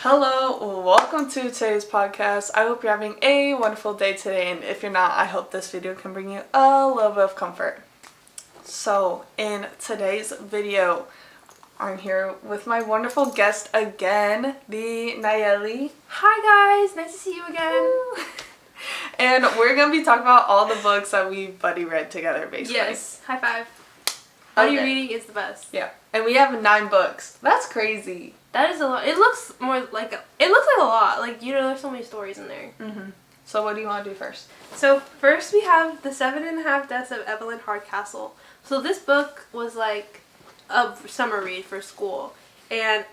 Hello, welcome to today's podcast. I hope you're having a wonderful day today, and if you're not, I hope this video can bring you a little bit of comfort. So, in today's video, I'm here with my wonderful guest again, the Nyeli. Hi guys, nice to see you again. And we're going to be talking about all the books that we buddy read together, basically. Yes, high five. Buddy reading is the best. Yeah, and we have 9 books. That's crazy. That is a lot. It looks like a lot. Like, you know, there's so many stories in there. Mm-hmm. So what do you want to do first? So first we have The 7.5 Deaths of Evelyn Hardcastle. So this book was like a summer read for school. And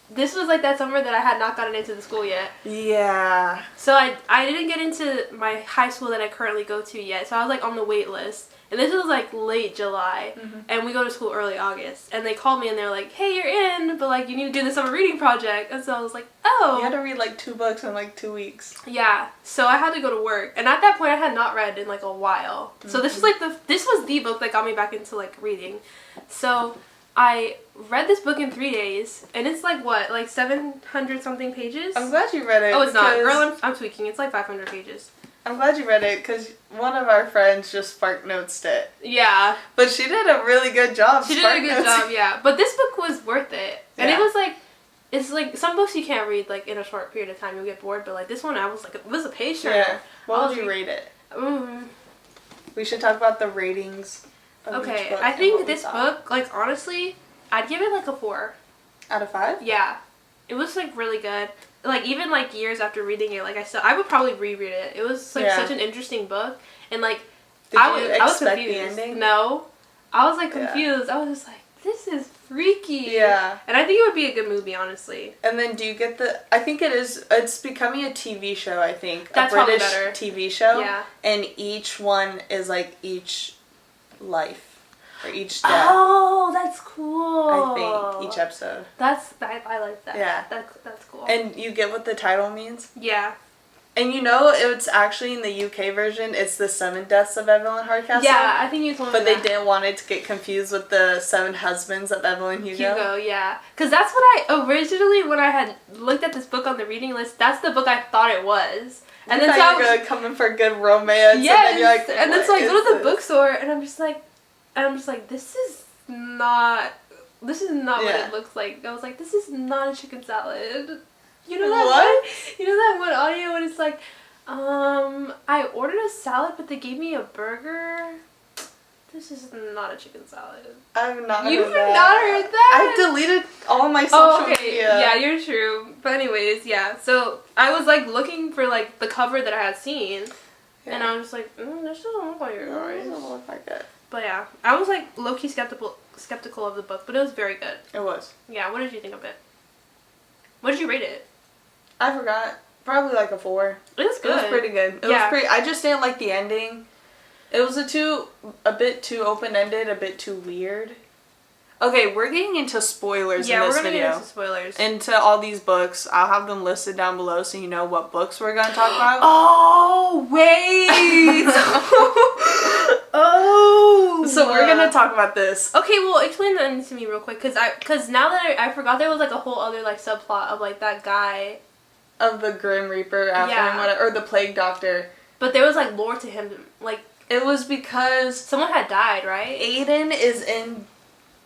this was like that summer that I had not gotten into the school yet. Yeah. So I didn't get into my high school that I currently go to yet. So I was like on the wait list. And this was like late July, and we go to school early August. And they called me and they're like, hey, you're in, but like you need to do the summer reading project. And so I was like, oh. You had to read like 2 books in like 2 weeks. Yeah, so I had to go to work. And at that point I had not read in like a while. So this was like this was the book that got me back into like reading. So I read this book in 3 days, and it's like what, like 700 something pages? I'm glad you read it. Oh, it's not. Girl, I'm tweaking. It's like 500 pages. I'm glad you read it because one of our friends just spark notes it. Yeah. But she did a really good job. She did a good job, yeah. But this book was worth it. And it was like, it's like some books you can't read like in a short period of time. You'll get bored. But like this one, I was like, it was a page turner. Yeah. What would you rate it? We should talk about the ratings of each book. I think this book, like honestly, I'd give it like a 4. Out of 5? Yeah. It was like really good. Like even like years after reading it, like I would probably reread it. It was like such an interesting book, and like I was confused. The ending? No, I was like confused. I was just like, this is freaky. Yeah. And I think it would be a good movie, honestly. And then do you get I think it's becoming a TV show, I think. That's a British better. TV show. Yeah. And each one is like each life. Or each death. Oh, that's cool. I think each episode. I like that. Yeah. That's cool. And you get what the title means? Yeah. And you know, it's actually in the UK version, it's the 7 Deaths of Evelyn Hardcastle. Yeah, I think you told me But they didn't want it to get confused with the 7 Husbands of Evelyn Hugo. Yeah. Because that's what I originally, when I had looked at this book on the reading list, that's the book I thought it was. And then so you were coming for good romance. Yes. And then you're like, and then so I go to the bookstore, and I'm just like, this is not what it looks like. I was like, this is not a chicken salad. You know that what? You know that one audio when it's like, I ordered a salad, but they gave me a burger. This is not a chicken salad. I've not You've heard that. not heard that? I deleted all my social media. Yeah, you're true. But anyways, yeah. So I was like looking for like the cover that I had seen, and I was just like, this doesn't look like it. It doesn't look like it. But yeah, I was like low-key skeptical of the book, but it was very good. It was. Yeah, what did you think of it? What did you rate it? I forgot. Probably like a 4. It was good. It was pretty good. It was pretty. I just didn't like the ending. It was a bit too open-ended, a bit too weird. Okay, we're getting into spoilers in this video. Yeah, we're gonna get into spoilers. Into all these books. I'll have them listed down below so you know what books we're gonna talk about. Oh, wait! Oh! So we're gonna talk about this. Okay, well, explain that to me real quick, cause now that I forgot there was like a whole other like subplot of like that guy. Of the Grim Reaper after him, or the Plague Doctor. But there was like lore to him, like. It was because someone had died, right? Aiden is in.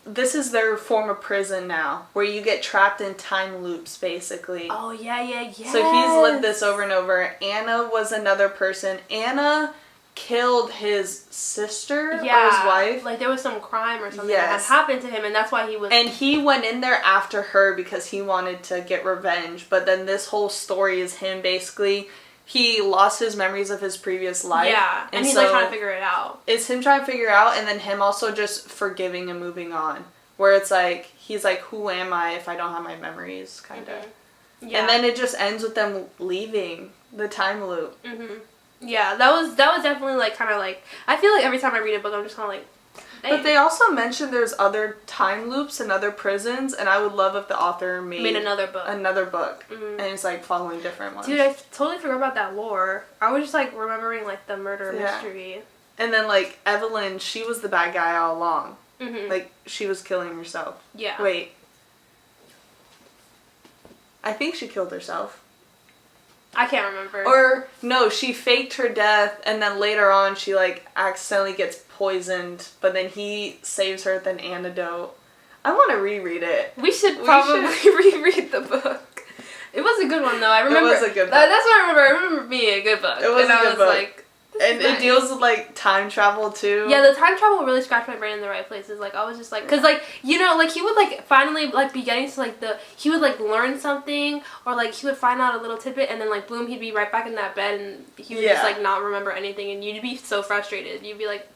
This is their form of prison now, where you get trapped in time loops, basically. Oh, yeah. So he's lived this over and over. Anna was another person. Anna killed his sister or his wife. Like there was some crime or something that had happened to him, and that's why he was... And he went in there after her because he wanted to get revenge. But then this whole story is him basically... He lost his memories of his previous life. Yeah, and he's like trying to figure it out. It's him trying to figure out, and then him also just forgiving and moving on. Where it's like, he's like, who am I if I don't have my memories, kind of. Yeah. And then it just ends with them leaving the time loop. Yeah, that was definitely like, kind of like, I feel like every time I read a book, I'm just kind of like, dang. But they also mentioned there's other time loops and other prisons, and I would love if the author made another book. And it's like following different ones. Dude, I totally forgot about that lore. I was just like remembering like the murder mystery. And then like Evelyn, she was the bad guy all along. Like she was killing herself. Yeah. Wait. I think she killed herself. I can't remember. Or, no, she faked her death, and then later on she, like, accidentally gets poisoned, but then he saves her with an antidote. I want to reread it. We should probably reread the book. It was a good one, though. I remember. It was a good book. That's what I remember. I remember it being a good book. It was a good book. Like, and it deals with, like, time travel, too. Yeah, the time travel really scratched my brain in the right places. Like, I was just, like... Because, like, you know, like, he would, like, finally, like, be getting to, like, he would, like, learn something, or, like, he would find out a little tidbit, and then, like, boom, he'd be right back in that bed, and he would just, like, not remember anything, and you'd be so frustrated. You'd be like,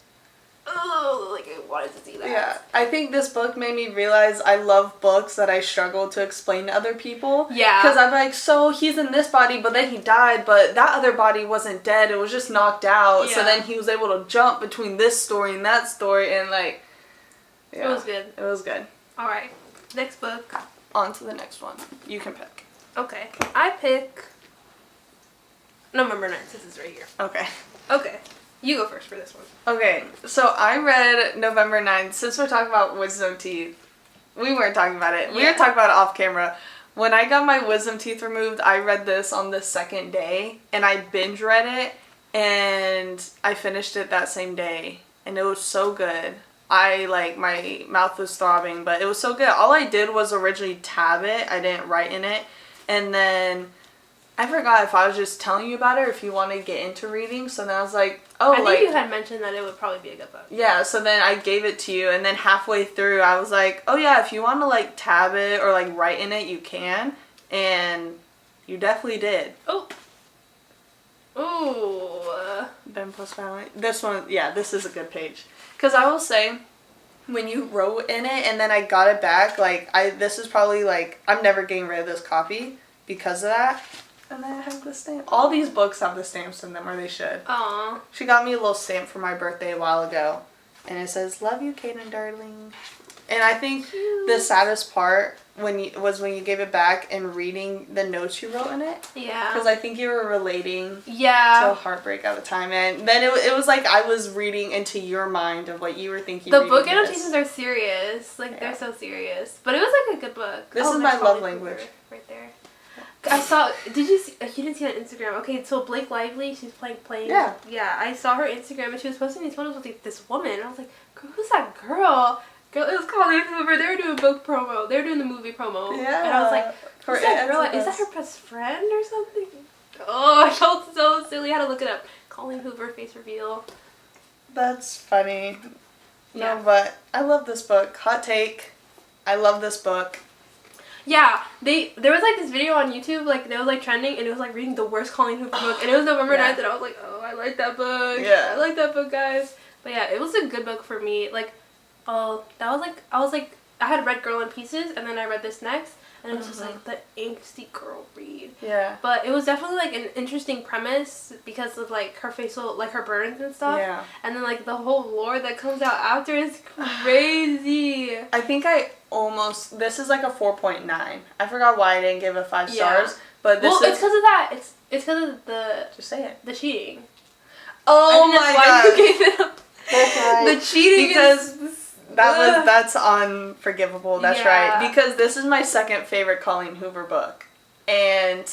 oh, like, I wanted to see that. Yeah, I think this book made me realize I love books that I struggle to explain to other people. Yeah. Because I'm like, so he's in this body, but then he died, but that other body wasn't dead, it was just knocked out. Yeah. So then he was able to jump between this story and that story, and, like, yeah. It was good. It was good. Alright, next book. On to the next one. You can pick. Okay. I pick November 9th. This is right here. Okay. Okay. You go first for this one. Okay, so I read November 9th. Since we're talking about wisdom teeth, we weren't talking about it. We were talking about it off camera. When I got my wisdom teeth removed, I read this on the second day, and I binge read it, and I finished it that same day, and it was so good. My mouth was throbbing, but it was so good. All I did was originally tab it. I didn't write in it, and then I forgot if I was just telling you about it or if you wanted to get into reading. So then I was like, oh, I think you had mentioned that it would probably be a good book. Yeah, so then I gave it to you, and then halfway through I was like, oh yeah, if you want to, like, tab it or, like, write in it, you can. And you definitely did. Oh. Ooh. Ben plus family. This one, yeah, this is a good page. Because I will say, when you wrote in it and then I got it back, like, this is probably, like, I'm never getting rid of this copy because of that. And then I have the stamp. All these books have the stamps in them, or they should. Aww. She got me a little stamp for my birthday a while ago. And it says, love you, Kaden, darling. And I think the saddest part was when you gave it back and reading the notes you wrote in it. Yeah. Because I think you were relating to a heartbreak at the time. And then it was like I was reading into your mind of what you were thinking. The book annotations are serious. Like, they're so serious. But it was, like, a good book. This is my love language. Right there. I saw, did you see, you didn't see it on Instagram. Okay, so Blake Lively, she's playing. Yeah. Yeah, I saw her Instagram and she was posting these photos with, like, this woman. And I was like, who's that girl? Girl, it was Colleen Hoover. They were doing book promo. They were doing the movie promo. Yeah. And I was like, who's that girl? Is that her best friend or something? Oh, I felt so silly. I had to look it up. Colleen Hoover face reveal. That's funny. Yeah. No, but I love this book. Hot take. I love this book. Yeah, there was, like, this video on YouTube, like, that was, like, trending, and it was, like, reading the worst Colleen Hoover book, and it was November 9th, and I was like, oh, I like that book. Yeah. I like that book, guys. But, yeah, it was a good book for me. Like, I had read Girl in Pieces, and then I read this next, and it was just, like, the angsty girl read. Yeah. But it was definitely, like, an interesting premise because of, like, her facial, like, her burns and stuff. Yeah. And then, like, the whole lore that comes out after is crazy. I think this is like a 4.9. I forgot why I didn't give it 5 stars, but this it's because of that. It's because of the... Just say it. The cheating. Oh my god. You gave it up. That's right. The cheating because that's unforgivable. That's right. Because this is my second favorite Colleen Hoover book. And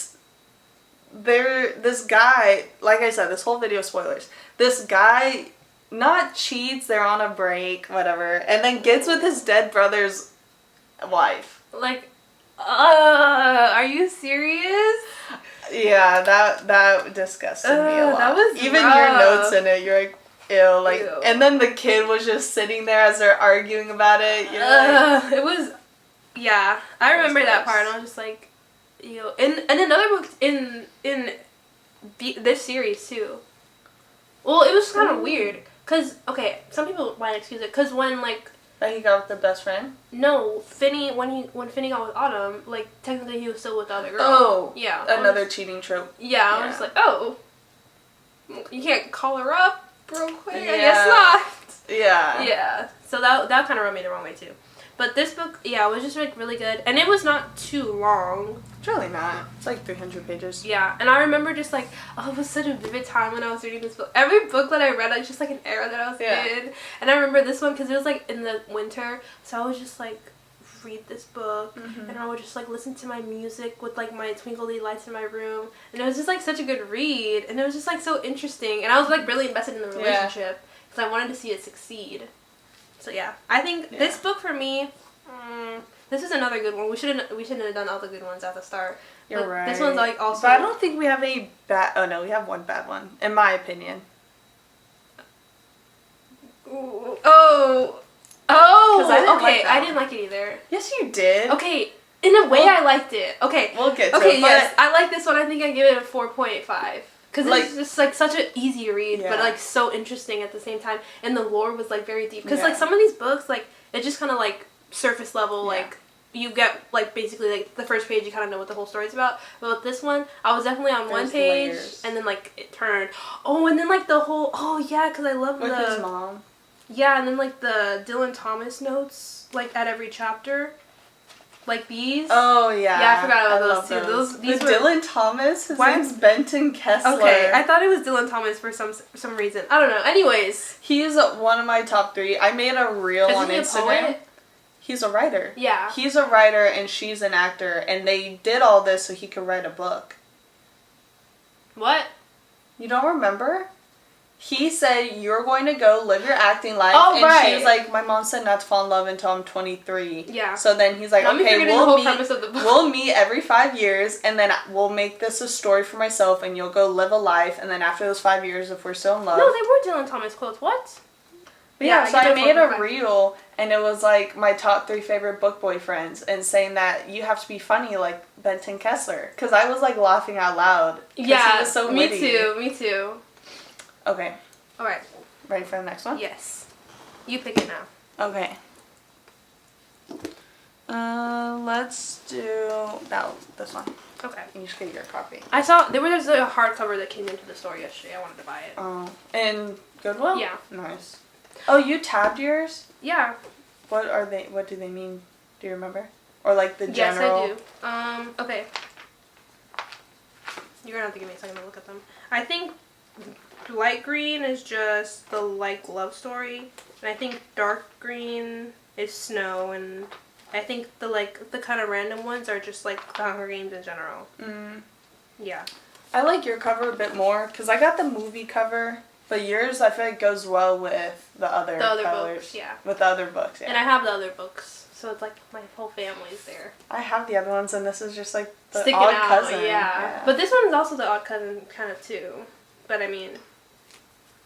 this guy, like I said, this whole video spoilers. This guy not cheats, they're on a break, whatever, and then gets with his dead brother's wife. Like, are you serious? Yeah, that disgusted me a lot. That was even rough. Your notes in it, you're like, ew, like, Ew. And then the kid was just sitting there as they're arguing about it. You're like, it was, yeah, I remember that part, and I was just like, ew. And another book in this series too. Well, it was kind of weird, cause okay, some people might excuse it, cause when like. That he got with the best friend? No, when Finney got with Autumn, like, technically he was still with the other girl. Oh. Yeah. Another cheating trope. Yeah, I was like, oh. You can't call her up real quick? I guess not. Yeah. Yeah. So that kind of rubbed me the wrong way, too. But this book, yeah, was just, like, really good. And it was not too long. It's really not. It's like 300 pages. Yeah. And I remember just, like, oh, it was such a vivid time when I was reading this book. Every book that I read, like, just, like, an era that I was in. And I remember this one because it was, like, in the winter. So I was just, like, read this book, and I would just like listen to my music with like my twinkly lights in my room, and it was just like such a good read, and it was just like so interesting, and I was like really invested in the relationship because I wanted to see it succeed. So yeah, I think this book for me, this is another good one. We shouldn't have done all the good ones at the start. You're right. This one's like also. But I don't think we have any bad. Oh no, we have one bad one, in my opinion. Oh, okay. I didn't like it either. Yes, you did. Okay, in a way, I liked it. Okay, we'll get to it. Okay, yes, I like this one. I think I give it a 4.5 because like, it's just like such an easy read, but like so interesting at the same time, and the lore was like very deep. Because like some of these books, like it just kind of like surface level, like you get like basically like the first page, you kind of know what the whole story's about. But with this one, I was definitely on one page, and then like it turned. Oh, and then like the whole. Oh yeah, because I love with his mom. Yeah, and then, like, the Dylan Thomas notes, like, at every chapter. Like, these. Oh, yeah. Yeah, I forgot about those, too. These were... Dylan Thomas? His name's Benton Kessler. Okay, I thought it was Dylan Thomas for some reason. I don't know. Anyways. He's one of my top 3. I made a reel on Instagram. A poet? He's a writer. Yeah. He's a writer, and she's an actor, and they did all this so he could write a book. What? You don't remember? He said, you're going to go live your acting life. Oh, and right. she was like, my mom said not to fall in love until I'm 23. Yeah. So then he's like, okay, we'll meet every 5 years, and then we'll make this a story for myself, and you'll go live a life, and then after those 5 years, if we're still in love. No, they were Dylan Thomas quotes. What? But yeah, so I made a reel, and it was like my top 3 favorite book boyfriends, and saying that you have to be funny like Benton Kessler. Because I was like laughing out loud. Yeah, he was so witty. Me too. Okay. Alright. Ready for the next one? Yes. You pick it now. Okay. Let's do this one. Okay. You just get your copy. I saw there was a hardcover that came into the store yesterday. I wanted to buy it. Oh. In Goodwill? Yeah. Nice. Oh, you tabbed yours? Yeah. What are they? What do they mean? Do you remember? Or like the general? Yes, I do. Okay. You're gonna have to give me a second to look at them. I think light green is just the like love story, and I think dark green is snow, and I think the kind of random ones are just like the Hunger Games in general. Yeah. I like your cover a bit more because I got the movie cover, but yours I feel like goes well with the other colors. Books, yeah. With the other books, yeah. And I have the other books, so it's like my whole family's there. I have the other ones, and this is just like the sticking odd out, cousin. Yeah. But this one is also the odd cousin kind of too. But I mean,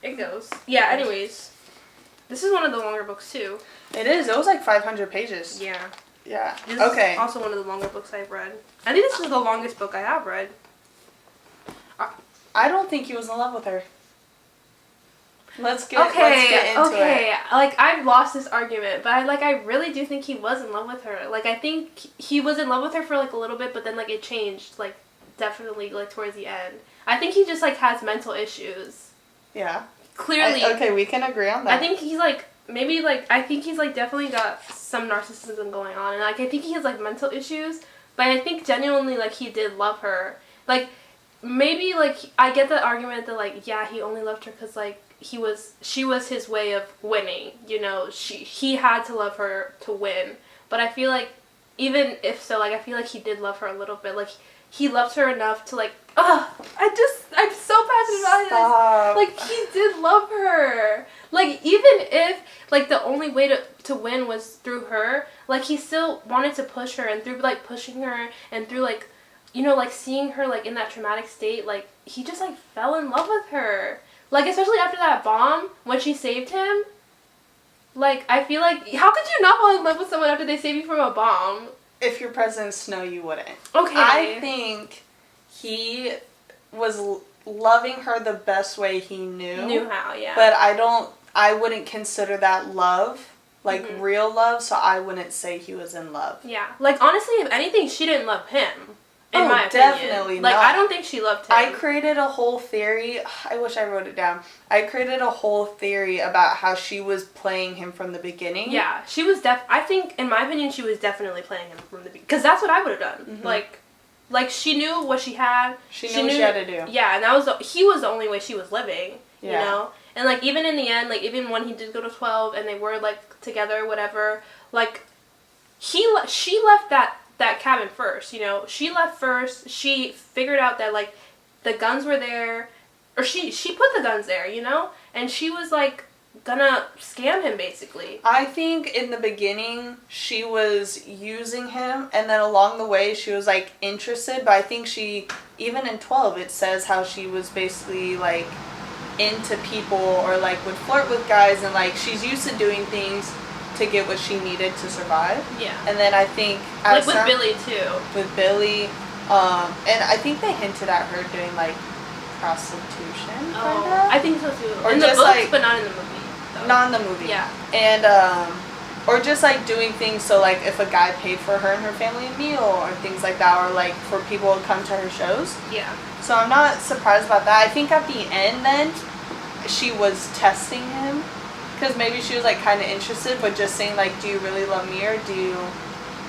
it goes. Yeah. Anyways, this is one of the longer books too. It is. It was like 500 pages. Yeah. Yeah. This is also one of the longer books I've read. I think this is the longest book I have read. I don't think he was in love with her. Let's get into it. Like, I've lost this argument, but I really do think he was in love with her. Like, I think he was in love with her for, like, a little bit, but then, like, it changed, like, definitely, like, towards the end. I think he just, like, has mental issues. Yeah. Clearly. Okay, we can agree on that. I think he's, like, maybe, like, I think he's, like, definitely got some narcissism going on, and, like, I think he has, like, mental issues, but I think genuinely, like, he did love her. Like, maybe, like, I get the argument that, like, yeah, he only loved her because, like, she was his way of winning, you know, he had to love her to win, but I feel like, even if so, like, I feel like he did love her a little bit, like, he loved her enough to, like, I'm so passionate about this, like, he did love her, like, even if, like, the only way to win was through her, like, he still wanted to push her, and through, like, pushing her, and through, like, you know, like, seeing her, like, in that traumatic state, like, he just, like, fell in love with her. Like, especially after that bomb, when she saved him, like, I feel like, how could you not fall in love with someone after they save you from a bomb? If you're President Snow, you wouldn't. Okay. I think he was loving her the best way he knew. Knew how, yeah. But I wouldn't consider that love, like, real love, so I wouldn't say he was in love. Yeah. Like, honestly, if anything, she didn't love him. In my opinion. Definitely not. Like, not. I don't think she loved him. I created a whole theory. I wish I wrote it down. I created a whole theory about how she was playing him from the beginning. Yeah, she was I think, in my opinion, she was definitely playing him from the beginning. Because that's what I would have done. Mm-hmm. Like, she knew what she had. She knew what she had to do. Yeah, and he was the only way she was living, you know? And, like, even in the end, like, even when he did go to 12 and they were, like, together or whatever, like, she left that cabin first, you know. She left first. She figured out that, like, the guns were there, or she put the guns there, you know, and she was like gonna scam him basically. I think in the beginning she was using him, and then along the way she was like interested, but I think she, even in 12 it says how she was basically like into people, or like would flirt with guys, and like she's used to doing things to get what she needed to survive. Yeah. And then I think like with Billy too. With Billy, and I think they hinted at her doing like prostitution. Oh, I think so too. Or in just the books, like, but not in the movie. Though. Not in the movie. Yeah. And or just like doing things so like if a guy paid for her and her family a meal or things like that, or like for people to come to her shows. Yeah. So I'm not surprised about that. I think at the end then she was testing him. Because maybe she was like kind of interested, but just saying like, do you really love me, or do you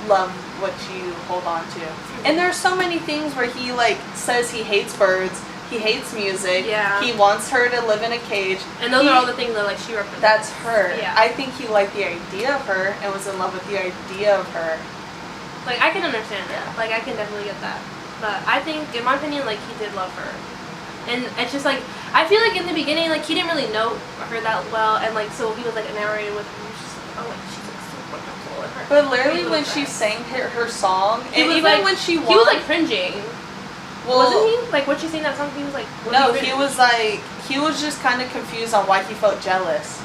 love what you hold on to? Mm-hmm. And there's so many things where he like says he hates birds, he hates music, he wants her to live in a cage. And those are all the things that like she represents. That's her. Yeah. I think he liked the idea of her and was in love with the idea of her. Like, I can understand that. Like, I can definitely get that. But I think, in my opinion, like, he did love her. And it's just like, I feel like in the beginning, like, he didn't really know her that well, and like, so he was like enamored with her. Just, oh, like, she's like so wonderful. And her, but literally, when she sang her song, and even like, when she won, he was like cringing. Well, wasn't he? Like, when she sang that song, he was like, no, he was like, he was just kind of confused on why he felt jealous.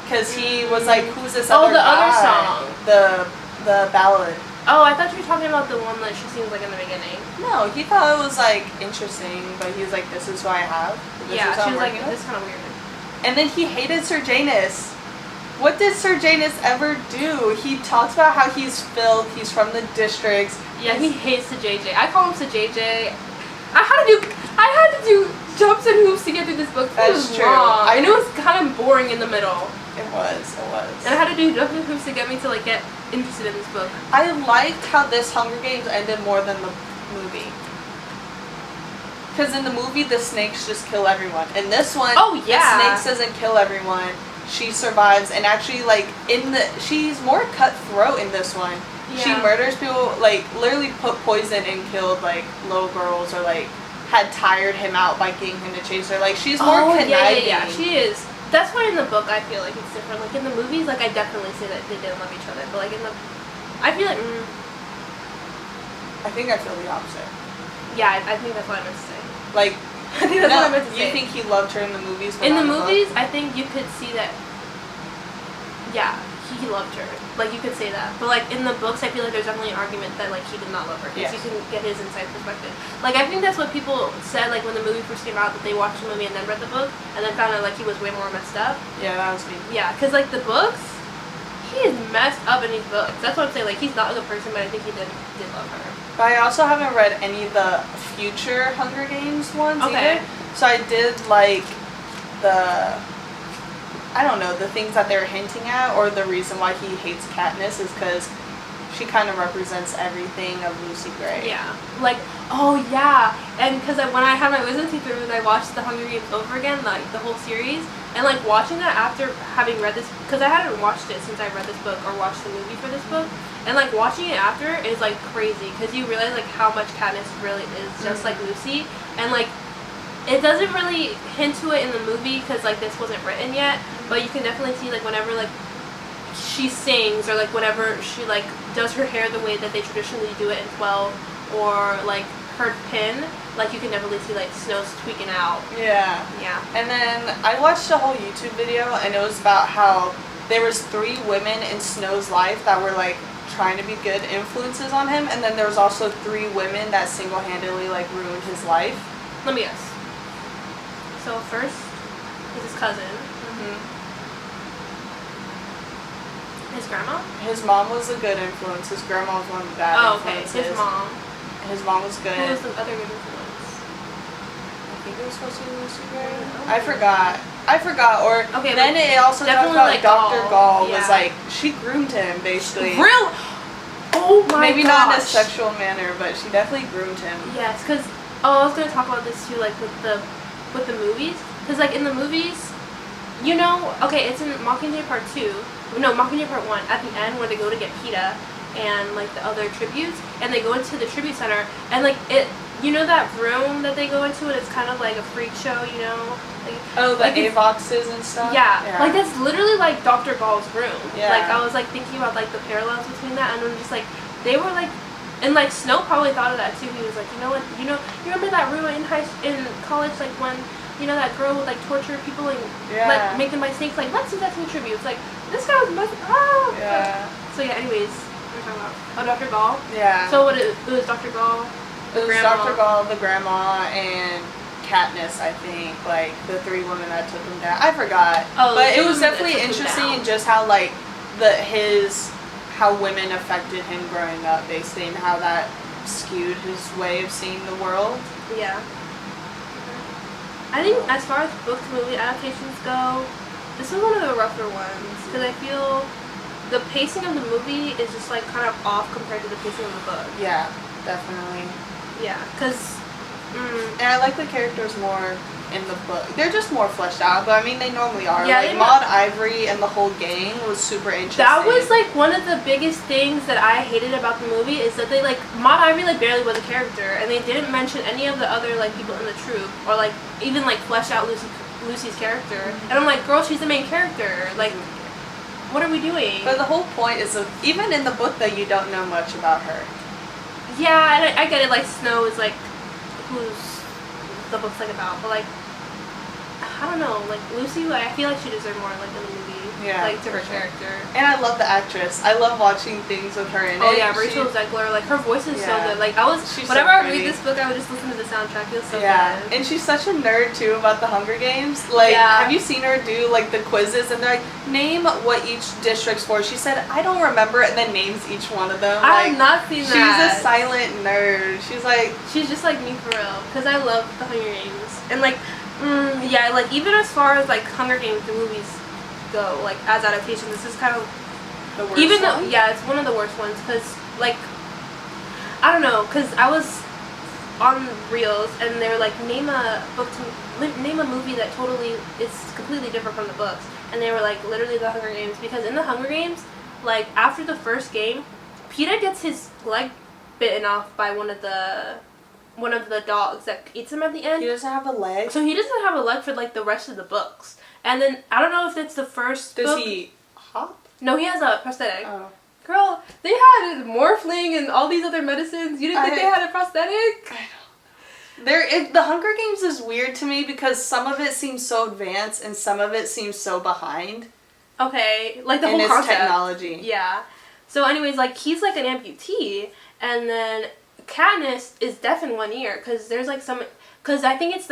Because he was like, who's this other guy? Other song. The Ballad. Oh, I thought you were talking about the one that she sings like in the beginning. No, he thought it was like interesting, but he was like, this is who I have. She was like, this is kind of weird. And then he hated Sir Janus. What did Sir Janus ever do? He talks about how he's filth, he's from the districts. Yeah, he hates the JJ. I call him the JJ. I had to do jumps and hoops to get through this book. That's true. Long. I knew it was kind of boring in the middle. It was. And I had to do jumps and hoops to get me to like get interested in this book. I liked how this Hunger Games ended more than the movie. Because in the movie, the snakes just kill everyone. In this one, the snakes doesn't kill everyone. She survives, and actually, like, she's more cutthroat in this one. Yeah. She murders people, like, literally put poison and killed, like, little girls, or, like, had tired him out by getting him to chase her. Like, she's more conniving. Yeah, she is. That's why in the book I feel like it's different. Like, in the movies, like, I definitely say that they didn't love each other. But, like, I feel like, I think I feel the opposite. Yeah, I think that's what I meant to say. Like, I think that's what I meant to say. You think he loved her in the movies? In the movies, I think you could see that, yeah, he loved her. Like, you could say that. But, like, in the books, I feel like there's definitely an argument that, like, he did not love her. Because you can get his inside perspective. Like, I think that's what people said, like, when the movie first came out, that they watched the movie and then read the book, and then found out, like, he was way more messed up. Yeah, that was me. Yeah, because, like, the books, he is messed up in these books. That's what I'm saying. Like, he's not a good person, but I think he did love her. But I also haven't read any of the future Hunger Games ones either. So I did like the things that they're hinting at, or the reason why he hates Katniss is because she kind of represents everything of Lucy Gray. Yeah. Like, oh yeah. And because when I had my wisdom teeth removed, I watched the Hunger Games over again, like the whole series. And like watching that after having read this, because I hadn't watched it since I read this book or watched the movie for this book. And like watching it after is like crazy, because you realize like how much Katniss really is just like Lucy. And like it doesn't really hint to it in the movie because like this wasn't written yet, but you can definitely see like whenever like she sings, or like whenever she like does her hair the way that they traditionally do it in 12, or like her pin, like you can definitely see like Snow's tweaking out. Yeah. And then I watched a whole YouTube video, and it was about how there was 3 women in Snow's life that were like trying to be good influences on him, and then there was also 3 women that single-handedly like ruined his life. Let me guess. So first is his cousin. His grandma? His mom was a good influence. His grandma was one of the bad influences. His mom. His mom was good. Who was the other good influence? I think it was supposed to be Lucy Gray. I forgot. Or then it also talked about like Dr. Gall was like, she groomed him basically. Real? Oh my Maybe not in a sexual manner, but she definitely groomed him. Yes, because I was gonna talk about this too, like with the movies, because like in the movies, you know, okay, it's in Mockingjay Part 2. no, Mockingjay Part 1, at the end where they go to get PETA and, like, the other tributes, and they go into the tribute center, and, like, you know that room that they go into, and it's kind of like a freak show, you know? Like, oh, the A-boxes and stuff? Yeah. Like, that's literally, like, Dr. Gall's room. Yeah. Like, I was, like, thinking about, like, the parallels between that, and I'm just, like, they were, like, and, like, Snow probably thought of that, too. He was like, you know what, you remember that room in college, like, when, you know, that girl would, like, torture people and, like, make them buy snakes? Like, let's do that to the tributes. Like, this guy was Yeah. So, yeah, anyways, what are we talking about? Oh, Dr. Gall? Yeah. So, it was Dr. Gall, it was Dr. Gall, the grandma, and Katniss, I think, like, the 3 women that took him down. I forgot. Oh, but it was definitely interesting just how, like, how women affected him growing up, basically, and how that skewed his way of seeing the world. Yeah. I think as far as book to movie adaptations go, this was one of the rougher ones, because I feel the pacing of the movie is just, like, kind of off compared to the pacing of the book. Yeah, definitely. Yeah, because... and I like the characters more in the book. They're just more fleshed out, but I mean, they normally are. Yeah, like, Maude Ivory and the whole gang was super interesting. That was, like, one of the biggest things that I hated about the movie, is that they, like, Maude Ivory, like, barely was a character, and they didn't mention any of the other, like, people in the troupe, or, like, even, like, flesh out Lucy's character. And I'm like, girl, she's the main character. Like, what are we doing? But the whole point is, even in the book, though, you don't know much about her. Yeah, and I get it, like, Snow is, like, who's the book's, like, about, but, like, I don't know, like, Lucy, like, I feel like she deserved more, like, in the movie. Yeah, like, to her character. And I love the actress. I love watching things with her in it. Oh, yeah, Rachel Zegler, like, her voice is so good. Like, whenever I read this book, I would just listen to the soundtrack. It was so good. And she's such a nerd, too, about the Hunger Games. Like, have you seen her do, like, the quizzes? And they're like, name what each district's for. She said, I don't remember, and then names each one of them. I have not seen that. She's a silent nerd. She's like... She's just like me, for real. Because I love the Hunger Games. And, like, yeah, like, even as far as, like, Hunger Games, the movies go, like, as adaptations, this is kind of the worst one? It's one of the worst ones, because, like, I don't know, because I was on Reels, and they were like, name a movie that totally is completely different from the books, and they were like, literally the Hunger Games, because in the Hunger Games, like, after the first game, Peeta gets his leg bitten off by one of the dogs that eats him at the end. He doesn't have a leg? So he doesn't have a leg for, like, the rest of the books. And then, I don't know if it's the first book. Does he hop? No, he has a prosthetic. Oh. Girl, they had Morphling and all these other medicines. You didn't think they had a prosthetic? I know. The Hunger Games is weird to me because some of it seems so advanced and some of it seems so behind. Okay, like the whole concept. Technology. Yeah. So anyways, like, he's like an amputee, and then Katniss is deaf in one ear, because there's like because I think it's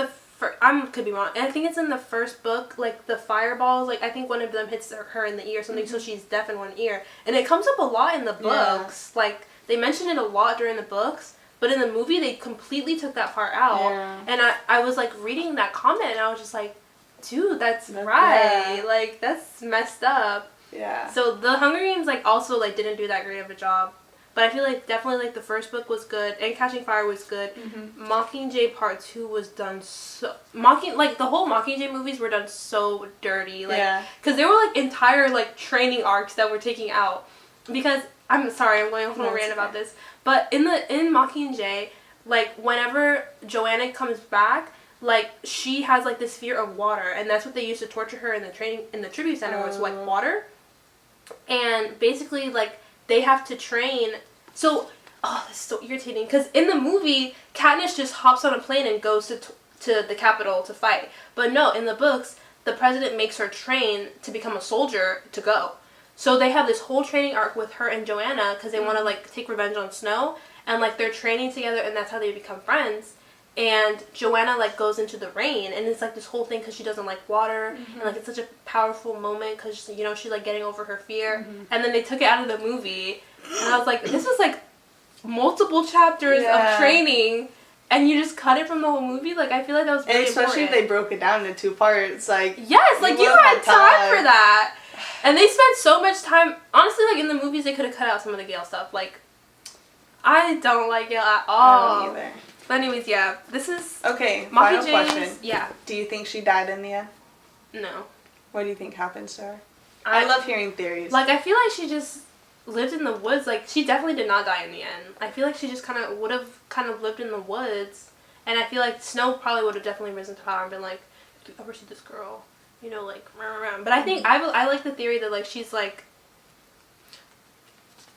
could be wrong, and I think it's in the first book, like, the fireballs, like, I think one of them hits her in the ear or something, so she's deaf in one ear. And it comes up a lot in the books. Yeah. Like, they mention it a lot during the books, but in the movie, they completely took that part out. Yeah. And I was, like, reading that comment, and I was just like, dude, that's right. Yeah. Like, that's messed up. Yeah. So the Hunger Games, like, also, like, didn't do that great of a job. But I feel like definitely, like, the first book was good, and Catching Fire was good. Mm-hmm. Mockingjay Part 2 was done so... the whole Mockingjay movies were done so dirty. Like, because there were, like, entire, like, training arcs that were taken out. Because, I'm sorry, I'm going off on a rant about this. But in Mockingjay, like, whenever Joanna comes back, like, she has, like, this fear of water. And that's what they used to torture her in the tribute center, was, like, water. And basically, like... they have to train. So, this is so irritating. Because in the movie, Katniss just hops on a plane and goes to the Capitol to fight. But no, in the books, the president makes her train to become a soldier to go. So they have this whole training arc with her and Joanna because they want to, like, take revenge on Snow. And, like, they're training together, and that's how they become friends. And Joanna, like, goes into the rain, and it's, like, this whole thing because she doesn't like water, and, like, it's such a powerful moment because, you know, she's, like, getting over her fear, and then they took it out of the movie, and I was like, this was, like, multiple chapters of training, and you just cut it from the whole movie? Like, I feel like that was really especially important. if they broke it down into 2 parts, like... Yes, like, you had time for that! And they spent so much time... Honestly, like, in the movies, they could have cut out some of the Gale stuff. Like, I don't like Gale at all. I don't either. But anyways, yeah, this is... Okay, final question. Yeah. Do you think she died in the end? No. What do you think happens to her? I love hearing theories. Like, I feel like she just lived in the woods. Like, she definitely did not die in the end. I feel like she just would have lived in the woods. And I feel like Snow probably would have definitely risen to power and been like, "Do you ever see this girl?" You know, like, rah, rah, rah. But I think I like the theory that, like, she's like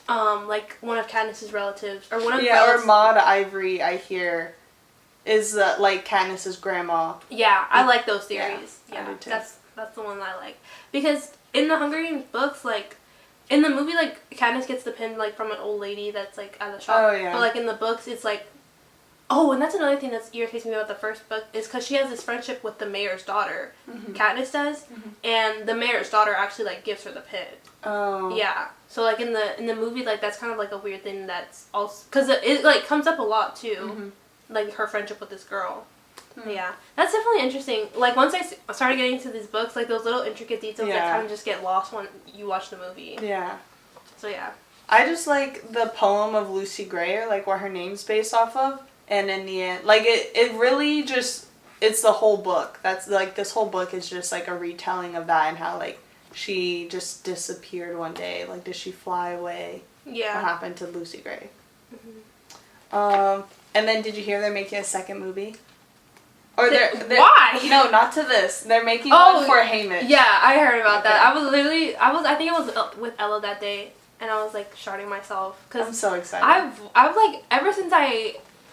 one of Katniss's relatives, or one of or Maud Ivory, I hear, is like Katniss's grandma. Yeah, I like those theories. Yeah, I do too. That's the one I like, because in the Hunger Games books, like, in the movie, like, Katniss gets the pin, like, from an old lady that's, like, at the shop. Oh, yeah. But, like, in the books, it's like, oh, and that's another thing that irritates me about the first book, is because she has this friendship with the mayor's daughter. Katniss does, and the mayor's daughter actually, like, gives her the pin. Oh. Yeah. So, like, in the movie, like, that's kind of, like, a weird thing that's also... Because it, like, comes up a lot, too. Like, her friendship with this girl. Yeah. That's definitely interesting. Like, once I started getting into these books, like, those little intricate details that kind of just get lost when you watch the movie. Yeah. So, yeah. I just like the poem of Lucy Gray, or, like, what her name's based off of. And in the end, like, it really just... It's the whole book. That's, like, this whole book is just, like, a retelling of that and how, like, she just disappeared one day. Like, did she fly away? Yeah. What happened to Lucy Gray? And then did you hear they're making a second movie? Or they're why? No, not to this. They're making one for Haymitch. Yeah, I heard about that. I think I was with Ella that day, and I was, like, sharding myself. Cause I'm so excited. I've like, ever since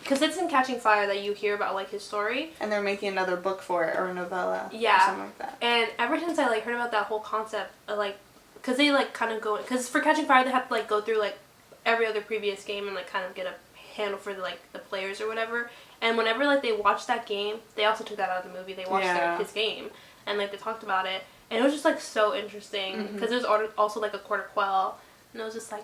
because it's in Catching Fire that you hear about, like, his story. And they're making another book for it, or a novella. Yeah. Or something like that. And ever since I, like, heard about that whole concept, of, like, because they, like, kind of go, because for Catching Fire they have to, like, go through, like, every other previous game and, like, kind of get a handle for the players or whatever. And whenever, like, they watched that game, they also took that out of the movie. They watched his game, and, like, they talked about it, and it was just, like, so interesting, because there's also, like, a quarter quell, and it was just like,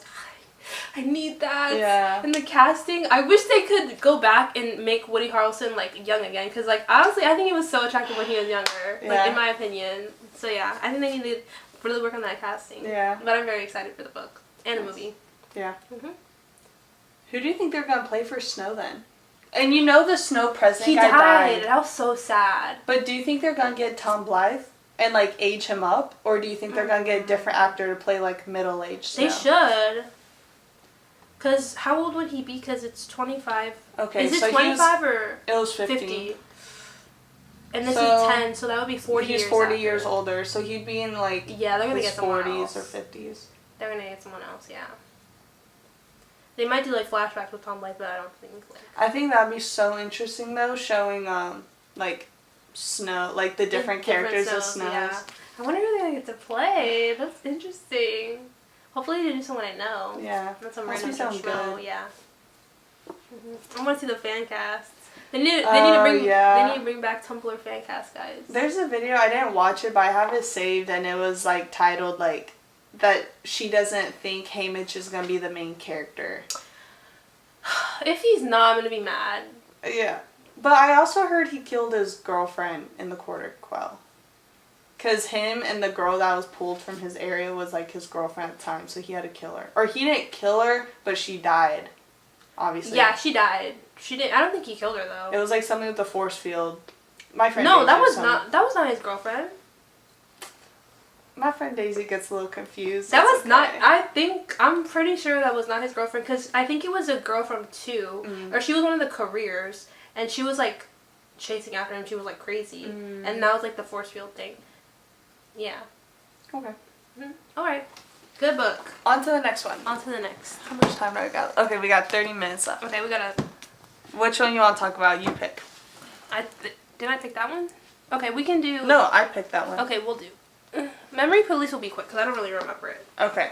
I need that. Yeah. And the casting, I wish they could go back and make Woody Harrelson, like, young again, because, like, honestly, I think he was so attractive when he was younger, like, in my opinion. So, yeah, I think they need to really work on that casting. Yeah. But I'm very excited for the book and the movie. Yeah. Who do you think they're going to play for Snow, then? And you know the Snow president guy died. That was so sad. But do you think they're going to get Tom Blythe and, like, age him up? Or do you think they're going to get a different actor to play, like, middle-aged Snow? They should. Because how old would he be? Because it's 25. Okay, is it 25 or it was 50? And this is 10, so that would be 40 years. He's 40 years older, so he'd be in, like, yeah, they're gonna his get someone 40s else. or 50s. They're going to get someone else, yeah. They might do, like, flashbacks with Tom Blythe, but I don't think, like... I think that'd be so interesting, though, showing, like, Snow, like, the different characters of Snows. Yeah. I wonder who they're going to get to play. That's interesting. Hopefully they do someone I know. Yeah. Not some Must random sound Schmo. good. Yeah. I want to see the fan casts. They need to bring back Tumblr fan cast, guys. There's a video, I didn't watch it, but I have it saved, and it was, like, titled, like, that she doesn't think Haymitch is gonna be the main character. If he's not, I'm gonna be mad. Yeah. But I also heard he killed his girlfriend in the quarter quell. Because him and the girl that was pulled from his area was, like, his girlfriend at the time, so he had to kill her. Or he didn't kill her, but she died. Obviously. Yeah, she died. She didn't. I don't think he killed her, though. It was, like, something with the force field. My friend No, Daisy that was not his girlfriend. My friend Daisy gets a little confused. That was not... I'm pretty sure that was not his girlfriend, because I think it was a girl from 2, or she was one of the careers, and she was, like, chasing after him. She was, like, crazy. And that was, like, the force field thing. Yeah. Okay. Alright. Good book. On to the next one. On to the next. How much time do I got? Okay, we got 30 minutes left. Okay, we gotta... Which one you want to talk about? You pick. Did I pick that one? Okay, we can do... No, I picked that one. Okay, we'll do. Memory Police will be quick, because I don't really remember it. Okay.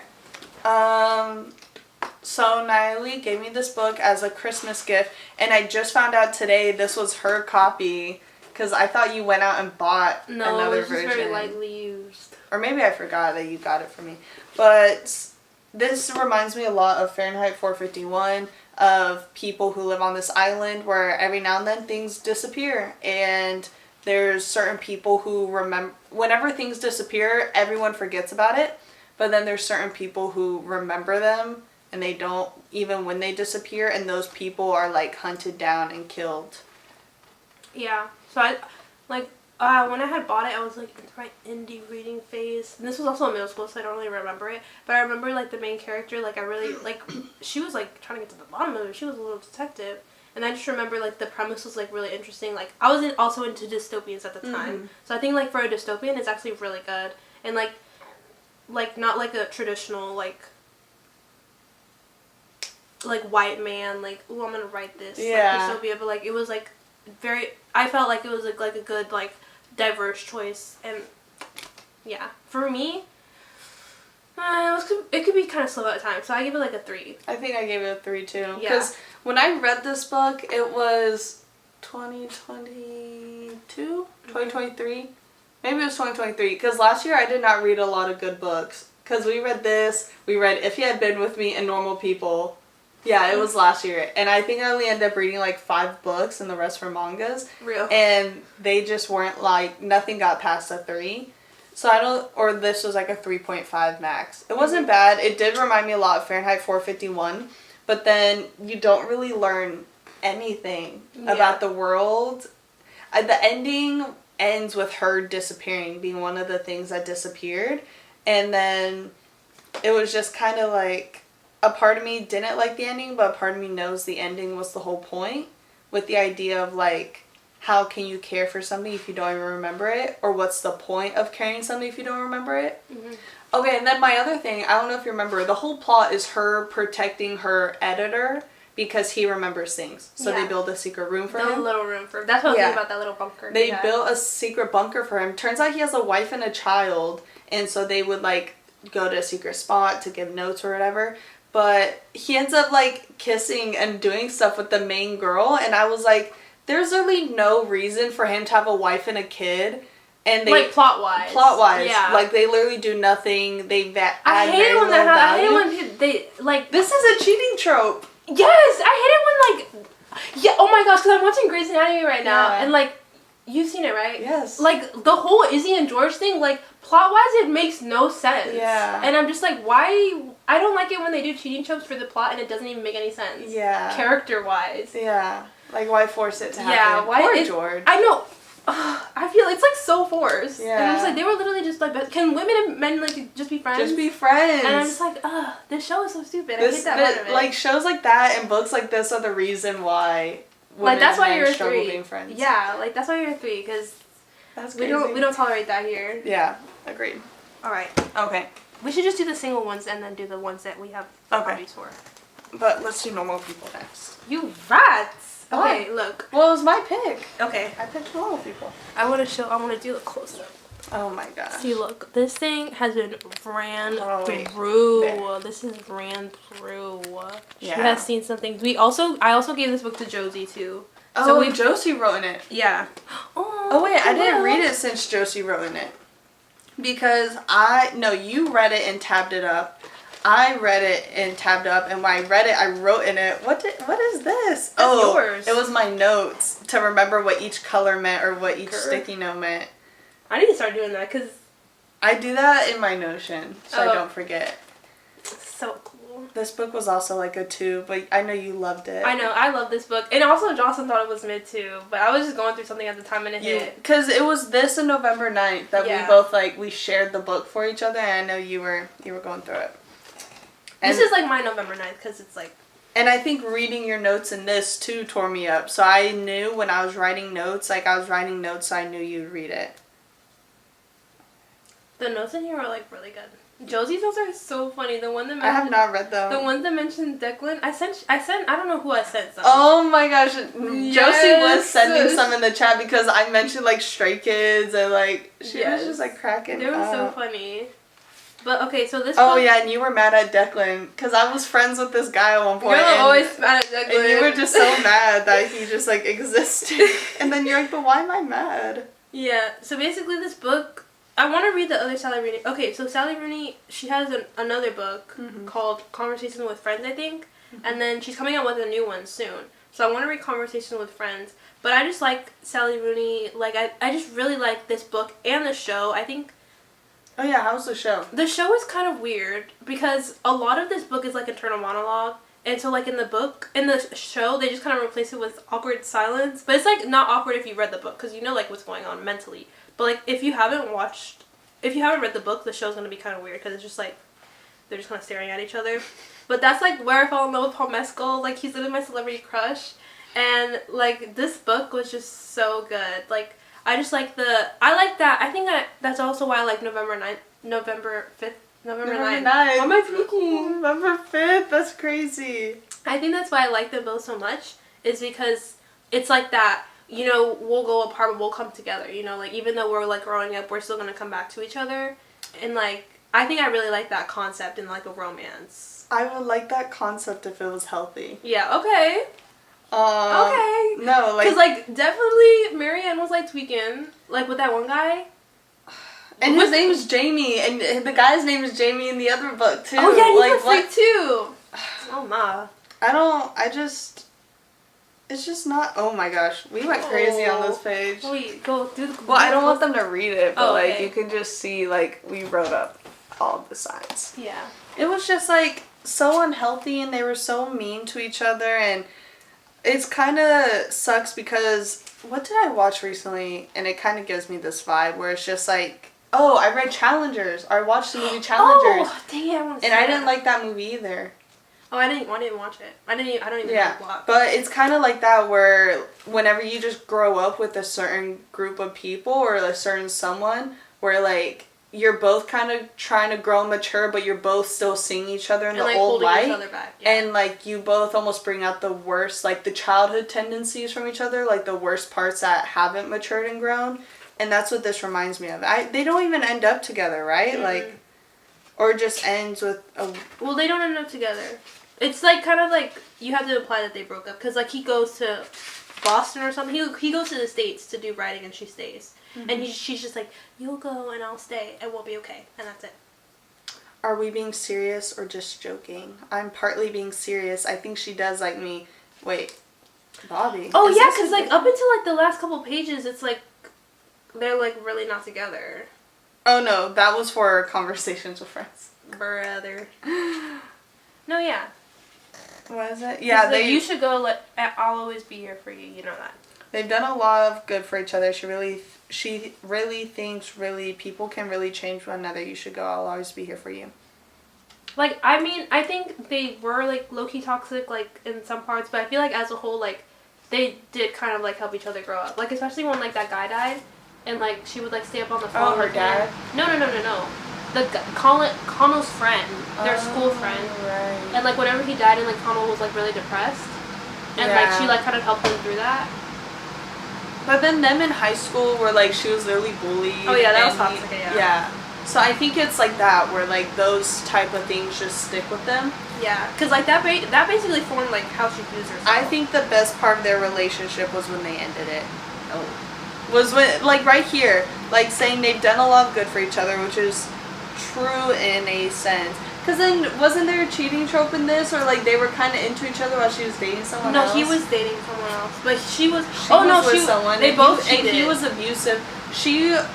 So Nyeli gave me this book as a Christmas gift, and I just found out today this was her copy, because I thought you went out and bought another version. No, it's very lightly used. Or maybe I forgot that you got it for me. But this reminds me a lot of Fahrenheit 451, of people who live on this island where every now and then things disappear, and there's certain people who remember, whenever things disappear, everyone forgets about it, but then there's certain people who remember them, and they don't, even when they disappear, and those people are, like, hunted down and killed. Yeah, so when I had bought it, I was like in my indie reading phase. And this was also in middle school, so I don't really remember it. But I remember like the main character, like I really like she was like trying to get to the bottom of it. She was a little detective. And I just remember, like, the premise was, like, really interesting. Like, I was also into dystopians at the time. So I think, like, for a dystopian, it's actually really good. And, like not, like, a traditional, like, white man, like, ooh, I'm gonna write this. Yeah. Like, dystopia. But, like, it was, like, very... I felt like it was, like a good, like, diverse choice. And, yeah. For me... it could be kind of slow at times, so I give it like a 3. I think I gave it a 3 too. Yeah. Because when I read this book, it was 2022? 2023? Maybe it was 2023. Because last year I did not read a lot of good books. Because we read this, we read If You Had Been With Me and Normal People. Yeah, it was last year. And I think I only ended up reading like 5 books and the rest were mangas. Real. And they just weren't like, nothing got past a 3. So or this was like a 3.5 max. It wasn't bad. It did remind me a lot of Fahrenheit 451, but then you don't really learn anything about the world. The ending ends with her disappearing, being one of the things that disappeared, and then it was just kind of like, a part of me didn't like the ending, but a part of me knows the ending was the whole point, with the idea of like, how can you care for something if you don't even remember it? Or what's the point of caring something if you don't remember it? Okay, and then my other thing, I don't know if you remember, the whole plot is her protecting her editor because he remembers things. So they build a secret room for him. The little room for him. That's what I was thinking about, that little bunker. They built a secret bunker for him. Turns out he has a wife and a child, and so they would like go to a secret spot to give notes or whatever. But he ends up like kissing and doing stuff with the main girl, and I was like, there's really no reason for him to have a wife and a kid, and they like plot wise, yeah, like they literally do nothing. They I hate it when that happens. I hate when they like. This is a cheating trope. Yes, I hate it when like, yeah. Oh my gosh, because I'm watching Grey's Anatomy right now, and like, you've seen it, right? Yes. Like the whole Izzy and George thing, like plot wise, it makes no sense. Yeah. And I'm just like, why? I don't like it when they do cheating tropes for the plot and it doesn't even make any sense. Yeah. Character wise. Yeah. Like, why force it to happen? Yeah, why? Poor George. I know. I feel it's like so forced. Yeah. And I'm just like, they were literally just like, can women and men like just be friends? Just be friends. And I'm just like, this show is so stupid. I hate that part of it. Like, shows like that and books like this are the reason why women like, that's why and you're men a struggle 3. being friends. Yeah, like that's why you're a 3, because we don't tolerate that here. Yeah, agreed. All right. Okay. We should just do the single ones and then do the ones that we have hobbies for. But let's do normal people next. You rats! Okay, look. Well, it was my pick. Okay. I picked normal people. I want to do a close-up. Oh my gosh. See, look. This thing has been ran through. There. This is ran through. She has seen some things. I also gave this book to Josie, too. Oh, so Josie wrote in it. Yeah. Oh wait, I didn't read it since Josie wrote in it. Because you read it and tabbed it up. I read it and tabbed up, and when I read it, I wrote in it, what is this? That's yours. It was my notes to remember what each color meant or what each sticky note meant. I need to start doing that, because I do that in my Notion, so I don't forget. So cool. This book was also like a 2, but I know you loved it. I know, I love this book. And also, Jocelyn thought it was mid too, but I was just going through something at the time and it hit. Because it was this and November 9th that we both, we shared the book for each other, and I know you were going through it. And this is like my November 9th, because it's like... And I think reading your notes in this too tore me up. So I knew when I was writing notes, so I knew you'd read it. The notes in here are like really good. Josie's notes are so funny. The one that I have not read them. The ones that mentioned Declan, I sent. I don't know who I sent some. Oh my gosh, Josie was sending some in the chat because I mentioned like Stray Kids and she was just like cracking. They were so funny. But okay, so this. Oh yeah, and you were mad at Declan because I was friends with this guy at one point. You're always mad at Declan. And you were just so mad that he just existed. And then you're like, but why am I mad? Yeah. So basically, this book. I want to read the other Sally Rooney. Okay, so Sally Rooney, she has another book called Conversations with Friends, I think. And then she's coming out with a new one soon. So I want to read Conversations with Friends. But I just like Sally Rooney. I just really like this book and the show. I think... Oh yeah, how's the show? The show is kind of weird because a lot of this book is like internal monologue. And so, like, in the show, they just kind of replace it with awkward silence. But it's, like, not awkward if you read the book, because you know, like, what's going on mentally. But, like, if you haven't read the book, the show's going to be kind of weird, because it's just, like, they're just kind of staring at each other. But that's, like, where I fell in love with Paul Mescal. Like, he's literally my celebrity crush. And, like, this book was just so good. Like, I just like I like that. I think that's also why I like November 5th. November 9th. What am I thinking? November 5th? That's crazy. I think that's why I like them both so much, is because it's like that, you know, we'll go apart but we'll come together, you know, like, even though we're, like, growing up, we're still gonna come back to each other. And, like, I think I really like that concept in, like, a romance. I would like that concept if it was healthy. Yeah, okay. Okay. No, like... Because, like, definitely Marianne was, like, tweaking, like, with that one guy. And his name is Jamie, and the guy's name is Jamie in the other book, too. Oh, yeah, he's like, a freak, too. Oh, ma. It's just not, oh my gosh, we went crazy on this page. Wait, go do the... Well, I don't want them to read it, but, okay. like, you can just see, like, we wrote up all of the signs. Yeah. It was just, like, so unhealthy, and they were so mean to each other, and it's kind of sucks because, what did I watch recently, and it kind of gives me this vibe, where it's just, like, oh, I read Challengers, or I watched the movie Challengers. Oh, dang it, I want to see and I didn't like that movie either. Oh, I didn't watch it. I don't even know the plot. But it's kind of like that where whenever you just grow up with a certain group of people or a certain someone where, like, you're both kind of trying to grow and mature, but you're both still seeing each other in the like, old light. Each other back. Yeah. And, like, you both almost bring out the worst, like, the childhood tendencies from each other, like, the worst parts that haven't matured and grown. And that's what this reminds me of. They don't even end up together, right? Mm-hmm. Like, or it just ends with a... Well, they don't end up together. It's, like, kind of like, you have to imply that they broke up. Because, like, he goes to Boston or something. He goes to the States to do writing, and she stays. Mm-hmm. And she's just like, you'll go and I'll stay, and we'll be okay. And that's it. Are we being serious or just joking? I'm partly being serious. I think she does like me. Wait, Bobby. Oh, yeah, because, like, up until, like, the last couple pages, it's, like, they're, like, really not together. Oh, no, that was for Conversations with Friends. Brother. No, yeah. What is it? Yeah, you should go, I'll always be here for you, you know that. They've done a lot of good for each other. She really thinks people can really change one another. You should go, I'll always be here for you. Like, I mean, I think they were, like, low-key toxic, like, in some parts, but I feel like as a whole, like, they did kind of, like, help each other grow up. Like, especially when, like, that guy died, and, like, she would, like, stay up on the phone. Oh, her dad? No. Connell's friend, their school friend. Right. And, like, whenever he died, and, like, Connell was, like, really depressed. And, like, she, like, kind of helped him through that. But then them in high school were, like, she was literally bullied. Oh, yeah, that was toxic, yeah. Yeah. So I think it's like that, where, like, those type of things just stick with them. Yeah, because, like, that basically formed, like, how she views herself. I think the best part of their relationship was when they ended it. Was when, like, right here, like, saying they've done a lot of good for each other, which is true in a sense. Because then, wasn't there a cheating trope in this? Or, like, they were kind of into each other while she was dating someone else? No, he was dating someone else. But she was... someone. They both cheated. And he was abusive.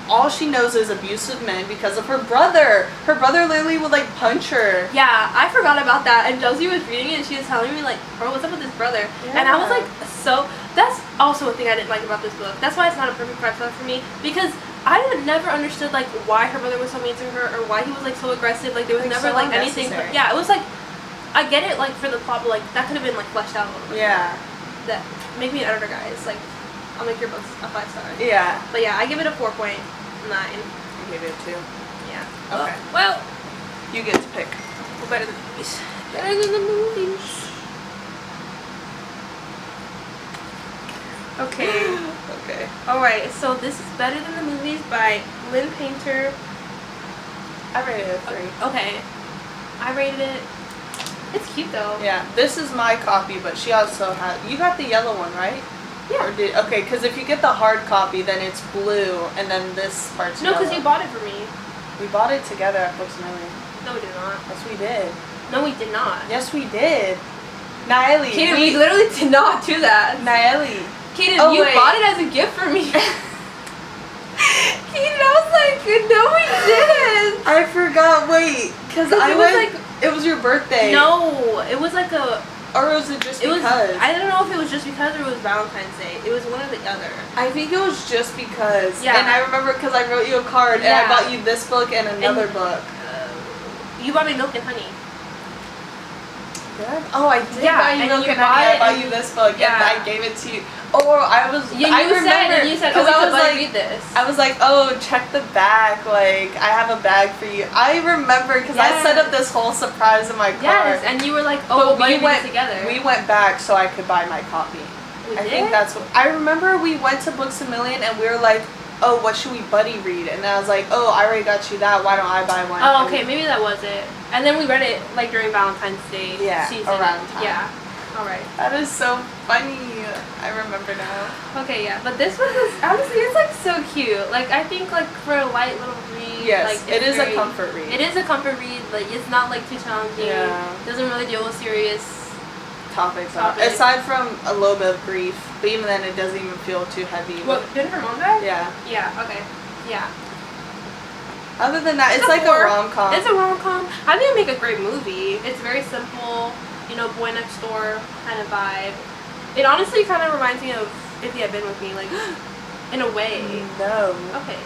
All she knows is abusive men because of her brother. Her brother literally would, like, punch her. Yeah, I forgot about that. And Josie was reading it and she was telling me, like, bro, what's up with this brother? Yeah. And I was like, so... That's also a thing I didn't like about this book. That's why it's not a perfect 5-star for me. Because I never understood, like, why her brother was so mean to her or why he was, like, so aggressive. Like, there was never, so like, anything. But, yeah, it was, like... I get it, like, for the plot, but, like, that could have been, like, fleshed out a little bit. Yeah. That... Make me an editor, guys. Like... I'll make your books a 5-star. Yeah. But yeah, I give it a 4.9. I give it a 2. Yeah. Okay. Well, you get to pick. Well, better than the movies. Better than the movies. Okay. Okay. Alright, so this is Better Than the Movies by Lynn Painter. I rated it a 3. Okay. I rated it... It's cute though. Yeah. This is my copy, but she also had... You got the yellow one, right? Yeah. Okay, because if you get the hard copy, then it's blue, and then this part's No, yellow. because you bought it for me. We bought it together at Books Millie. No, we did not. Yes, we did. No, we did not. Yes, we did. Nyeli. Kaden, we literally did not do that. Nyeli. Kaden, you bought it as a gift for me. Kaden, I was like, no, we didn't. I forgot. Wait, because it was your birthday. No, it was like a... Or was it just because? I don't know if it was just because or it was Valentine's Day. It was one or the other. I think it was just because. Yeah. And I remember because I wrote you a card and I bought you this book and another book. You bought me Milk and Honey. Did? Oh, I did buy you Milk and Honey. I bought you this book and I gave it to you. Oh, I was. Yeah, I remember. You said, because I was like, read this. I was like, oh, check the back. Like, I have a bag for you. I remember because I set up this whole surprise in my car. Yes, and you were like, oh, we went together. We went back so I could buy my copy. I think that's what. I remember we went to Books A Million and we were like, oh, what should we buddy read? And I was like, oh, I already got you that. Why don't I buy one? Oh, okay, maybe that was it. And then we read it like during Valentine's Day season. Around time. Yeah. All right. That is so funny. I remember now. Okay, yeah, but this one is honestly, it's like so cute. Like I think like for a light little read. Yes, like, it is a comfort read. It is a comfort read. Like it's not like too challenging. Yeah. Doesn't really deal with serious topics. Aside from a little bit of grief, but even then it doesn't even feel too heavy. What, Jennifer Monday? Yeah. Yeah. Okay. Yeah. Other than that, it's like a rom-com. It's a rom-com. I think it'd make a great movie. It's very simple. You know, boy next door kind of vibe. It honestly kind of reminds me of If You Had Been With Me, like, in a way. No. Okay.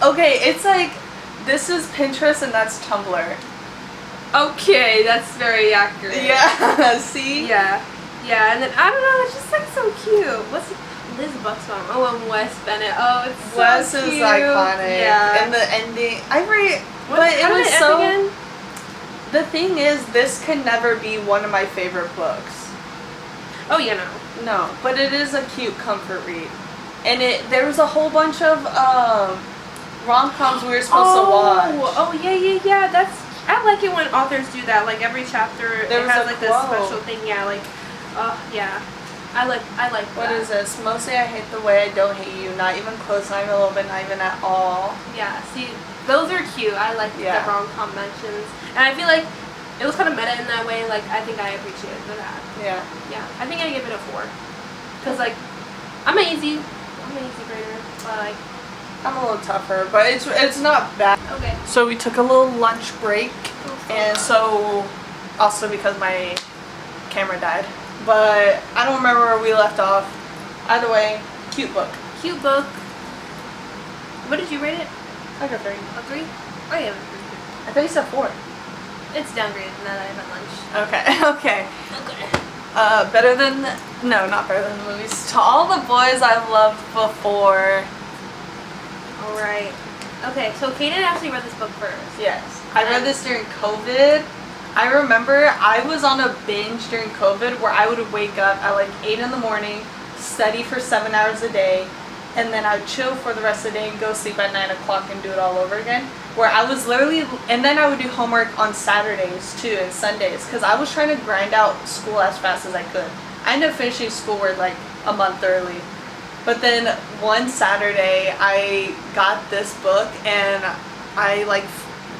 Okay, it's like, this is Pinterest and that's Tumblr. Okay, that's very accurate. Yeah, see? Yeah. Yeah, and then, I don't know, it's just, like, so cute. What's Liz Buxbaum? Oh, and Wes Bennett. Oh, it's so Wes cute. is iconic. Yeah. And the ending, but it was so... Again? The thing is, this could never be one of my favorite books. Oh, yeah, no. No, but it is a cute comfort read. And there was a whole bunch of rom-coms we were supposed to watch. Oh, yeah. I like it when authors do that. Like, every chapter, it has, like, this special thing. Yeah, like, yeah. I like that. What is this? Mostly I hate the way I don't hate you. Not even close, not even a little bit, not even at all. Yeah, see, those are cute. I like the rom-com mentions. And I feel like it was kind of meta in that way. Like, I think I appreciated that. Yeah. Yeah, I think I give it a 4. Because, like, I'm an easy grader. But, like, I'm a little tougher, but it's not bad. Okay. So we took a little lunch break. And so, also because my camera died. But I don't remember where we left off. Either way, cute book. Cute book. What did you rate it? Like a 3. A 3? Oh, yeah. I thought you said 4. It's downgraded now that I've had lunch. Okay. Better than... No, not better than the movies. To all the boys I've loved before. Alright. Okay, so Kaden actually read this book first. Yes. I read this during COVID. I remember I was on a binge during COVID where I would wake up at like 8 in the morning, study for 7 hours a day, and then I would chill for the rest of the day and go sleep at 9 o'clock and do it all over again. Where I was literally, and then I would do homework on Saturdays too and Sundays because I was trying to grind out school as fast as I could. I ended up finishing schoolwork like a month early. But then one Saturday I got this book and I like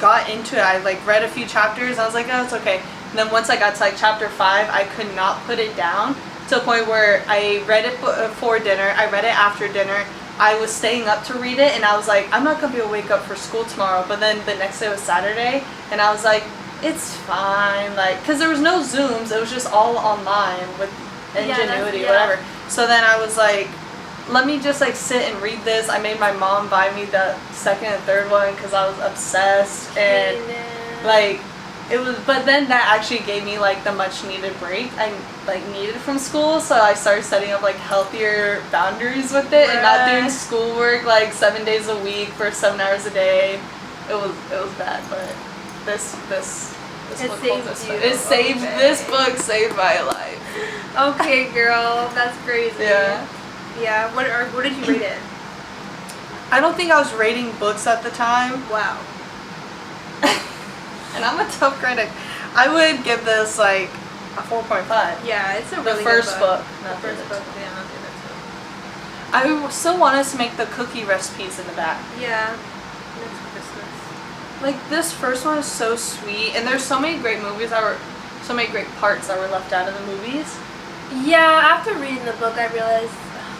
got into it. I like read a few chapters and I was like, oh, it's okay. And then once I got to like chapter 5, I could not put it down to a point where I read it before dinner, I read it after dinner, I was staying up to read it and I was like, I'm not going to be able to wake up for school tomorrow. But then the next day was Saturday and I was like, it's fine, like, because there was no Zooms, it was just all online with Ingenuity, whatever. So then I was like, let me just like sit and read this. I made my mom buy me the second and third one because I was obsessed and like it was. But then that actually gave me like the much needed break I like needed from school. So I started setting up like healthier boundaries with it and not doing schoolwork like 7 days a week for 7 hours a day. It was bad, but this book saved this book saved my life. Okay, girl, that's crazy. Yeah. Yeah, what did you rate it? I don't think I was rating books at the time. Wow. And I'm a tough critic. I would give this like a 4.5. Yeah, it's a really the first good book. Not the first book, yeah, not the other two. I still want us to make the cookie recipes in the back. Yeah. Next Christmas. Like this first one is so sweet, and there's so many great so many great parts that were left out of the movies. Yeah, after reading the book, I realized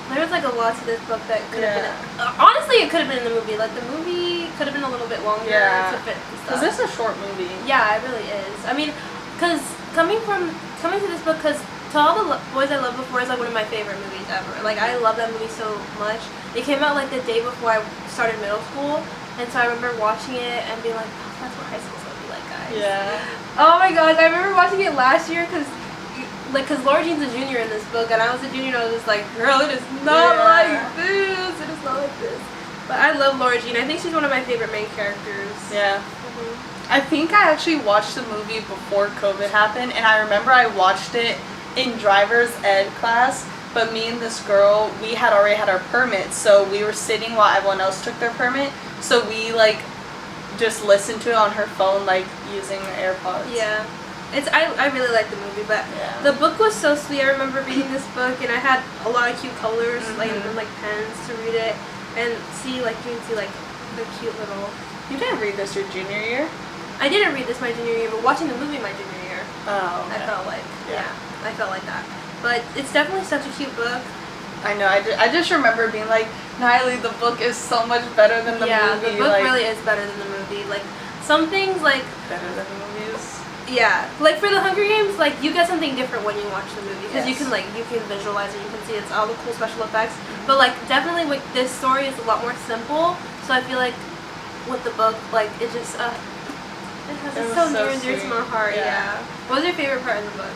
there was like a lot to this book that could have been. Honestly, it could have been in the movie. Like the movie could have been a little bit longer to fit the stuff. Because this is a short movie. Yeah, it really is. I mean, because coming from coming to this book because To All the Boys I Loved Before is like one of my favorite movies ever. Like I love that movie so much. It came out like the day before I started middle school, and so I remember watching it and being like, oh, that's what high school's gonna be like, guys. Yeah. Oh my gosh, I remember watching it last year because Laura Jean's a junior in this book, and I was a junior, and I was just like, girl, it is not like this. It is not like this. But I love Laura Jean. I think she's one of my favorite main characters. Yeah. Mm-hmm. I think I actually watched the movie before COVID happened, and I remember I watched it in driver's ed class, but me and this girl, we had already had our permit, so we were sitting while everyone else took their permit, so we, like, just listened to it on her phone, like, using her AirPods. Yeah. I really like the movie, but the book was so sweet. I remember reading this book, and I had a lot of cute colors, like, and, like, pens to read it, and you can see, like, the cute little... You didn't read this your junior year? I didn't read this my junior year, but watching the movie my junior year. Oh, okay. I felt like, I felt like that. But it's definitely such a cute book. I know, I just remember being like, Nyeli, the book is so much better than the movie. Yeah, the book really is better than the movie. Like, some things, like... Better than the movies? Yeah. Like, for the Hunger Games, like, you get something different when you watch the movie. Because you can visualize it, you can see it's all the cool special effects. But, like, definitely, like, this story is a lot more simple. So I feel like with the book, like, it just, it's so near and dear to my heart, yeah. What was your favorite part in the book?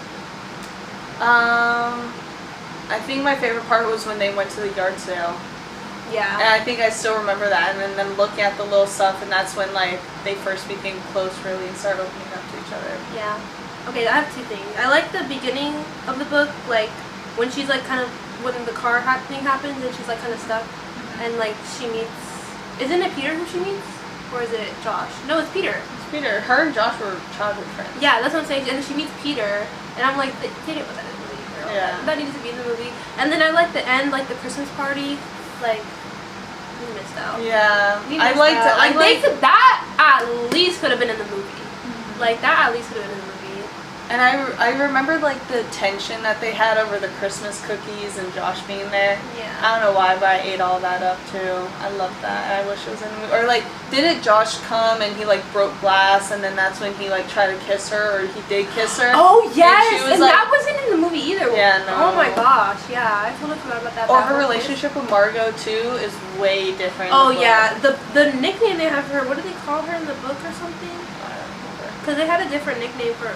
I think my favorite part was when they went to the yard sale. Yeah. And I think I still remember that, and then looking at the little stuff, and that's when, like, they first became close, really, and started opening up to each other. Yeah. Okay, I have two things. I like the beginning of the book, like, when she's, like, kind of, when the car thing happens, and she's, like, kind of stuck, and, like, she meets, isn't it Peter who she meets? Or is it Josh? No, it's Peter. It's Peter. Her and Josh were childhood friends. Yeah, that's what I'm saying. And then she meets Peter, and I'm like, they didn't put that in the movie, girl. Yeah. That needs to be in the movie. And then I like the end, like the Christmas party. Like, we missed out. Yeah. I liked that at least could have been in the movie. Mm-hmm. Like, that at least could have been in the movie. And I remember, like, the tension that they had over the Christmas cookies and Josh being there. Yeah. I don't know why, but I ate all that up, too. I love that. I wish it was in the movie. Or, like, didn't Josh come and he, like, broke glass, and then that's when he, like, tried to kiss her, or he did kiss her? Oh, yes! And like, that wasn't in the movie either. Yeah, no. Oh, my gosh. Yeah, I totally forgot about that. Or her relationship with Margot, too, is way different. Oh, yeah. The nickname they have for her, what do they call her in the book or something? I don't remember. Because they had a different nickname for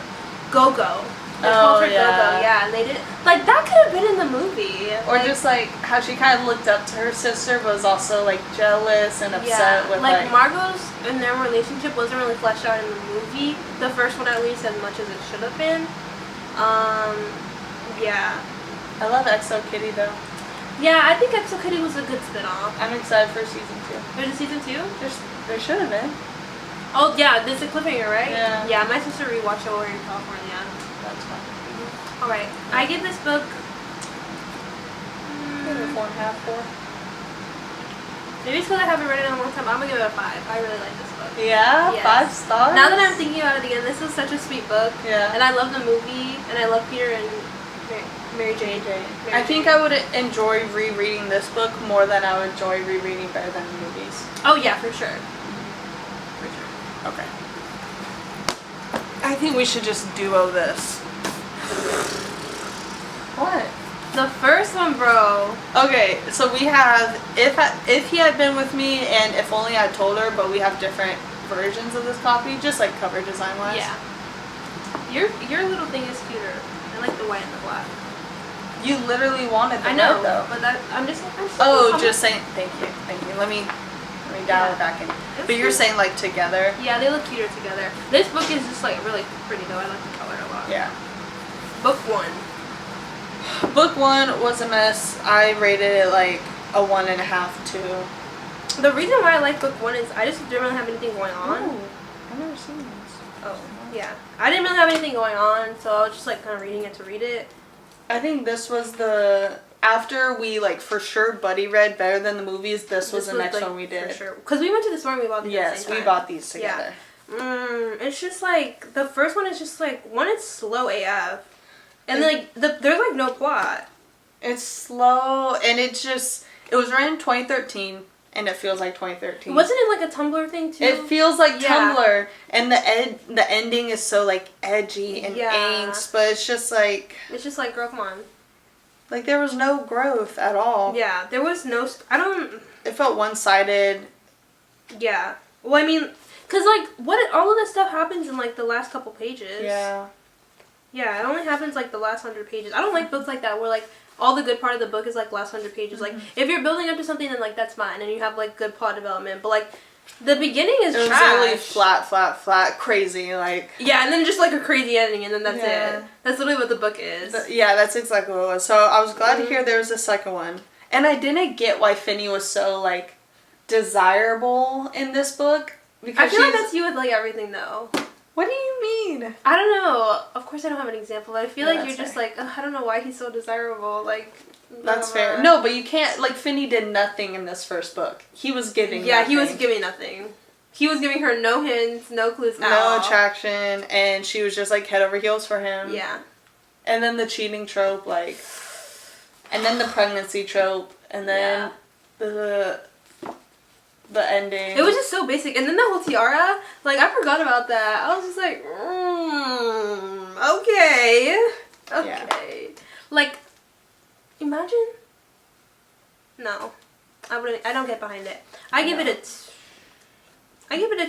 Go-Go. They Oh, called her yeah. Go-Go, yeah, and they did, like, that could have been in the movie. Or just, like, how she kind of looked up to her sister, but was also, like, jealous and upset with, like... Margot's and their relationship wasn't really fleshed out in the movie. The first one, at least, as much as it should have been. Yeah. I love Exo Kitty, though. Yeah, I think Exo Kitty was a good spin-off. I'm excited for season 2. There's a season 2? There should have been. Oh, yeah, there's a cliffhanger, right? Yeah. Yeah, my sister rewatched it while we were in California. That's fun. Alright, I give this book... 4.5, 4. Maybe it's because I haven't read it in a long time. I'm going to give it a 5. I really like this book. Yeah? Yes. 5 stars? Now that I'm thinking about it again, this is such a sweet book. Yeah. And I love the movie, and I love Peter and Mary Jane. I think I would enjoy rereading this book more than I would enjoy rereading Better Than the Movies. Oh, yeah, for sure. Okay. I think we should just duo this. What? The first one, bro. Okay, so we have If He Had Been With Me and If Only I Told Her, but we have different versions of this copy, just like cover design wise. Yeah. Your little thing is cuter. I like the white and the black. You literally wanted the I know, red, though. but I'm just just saying. Thank you. Let me dial it back in. But you're saying like together. Yeah, they look cuter together. This book is just like really pretty though. I like the color a lot. Yeah. Book 1. Book 1 was a mess. I rated it like a 1.5, 2. The reason why I like book 1 is I just didn't really have anything going on. Ooh, I've never seen this. Oh, yeah. I didn't really have anything going on, so I was just like kind of reading it to read it. I think this was after we like for sure buddy read Better Than the Movies, this was the next like, one we did. For sure. Because we went to the store and we bought these at the same time. We bought these together. Yeah. It's just like, the first one is just like, one, it's slow AF. And like, there's like no plot. It's slow, and it was written in 2013, and it feels like 2013. Wasn't it like a Tumblr thing too? It feels like Yeah. Tumblr, and the ending is so like edgy and angst, but it's just like girl, come on. Like there was no growth at all. Yeah, there was no. It felt one-sided. Yeah. Well, I mean, cause like all of this stuff happens in like the last couple pages. Yeah. Yeah, it only happens like the last 100 pages. I don't like books like that where like all the good part of the book is like last 100 pages. Like if you're building up to something, then like that's fine, and you have like good plot development. But like the beginning is it was trash. really flat, crazy, like. Yeah, and then just like a crazy ending, and then that's it. That's literally what the book is. Yeah, that's exactly what it was. So I was glad to hear there was a second one, and I didn't get why Finney was so like desirable in this book because I feel like that's you with like everything though. What do you mean? I don't know. Of course, I don't have an example, but I feel like you're just fair. like, I don't know why he's so desirable. Like, that's fair. No, but you can't. Like, Finney did nothing in this first book. He was giving. Yeah, nothing. he was giving nothing. He was giving her no hints, no clues, no attraction, and she was just like head over heels for him. Yeah. And then the cheating trope, like, and then the pregnancy trope, and then the ending. It was just so basic. And then the whole tiara, like, I forgot about that. I was just like, okay. Okay. Yeah. Like, imagine. No. I don't get behind it. I give it a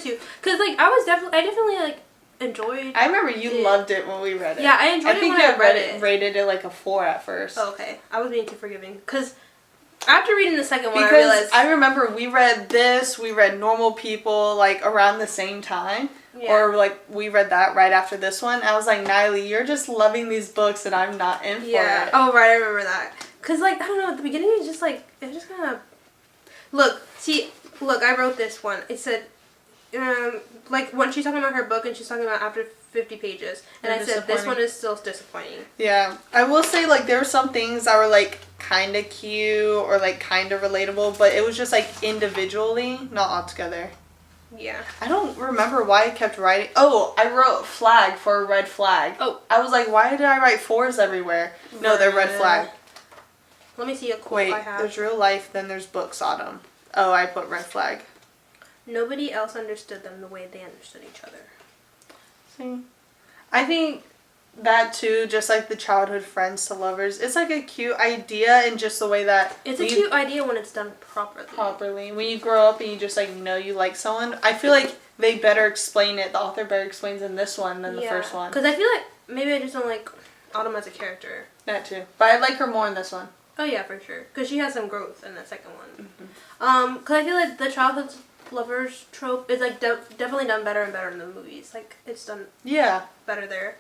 2. Because, like, I definitely, like, enjoyed I remember you loved it when we read it. Yeah, I enjoyed it when I read it. Rated it like a 4 at first. Oh, okay. I was being too forgiving. Because after reading the second one, because I realized... I remember we read Normal People, like, around the same time. Yeah. Or, like, we read that right after this one. I was like, Nyeli, you're just loving these books and I'm not in for it. Oh, right, I remember that. Because, like, I don't know, at the beginning, it was just, like, it was just kind of... Look, I wrote this one. It said, like, when she's talking about her book and she's talking about after 50 pages. And I said, this one is still disappointing. Yeah. I will say, like, there were some things that were, like, kind of cute or, like, kind of relatable, but it was just, like, individually, not all together. Yeah. I don't remember why I kept writing. Oh, I wrote flag for a red flag. Oh. I was like, why did I write 4s everywhere? No, they're red flag. Let me see a quote I have. There's real life, then there's books autumn. Oh, I put red flag. Nobody else understood them the way they understood each other. See? I think that too, just like the childhood friends to lovers, it's like a cute idea and just the way that... It's a cute idea when it's done properly. When you grow up and you just like know you like someone, I feel like they better explain it. The author better explains in this one than the first one. Because I feel like maybe I just don't like Autumn as a character. That too. But I like her more in this one. Oh yeah, for sure. Because she has some growth in the second one. Because I feel like the childhood lovers trope is like definitely done better and better in the movies. Like it's done better there.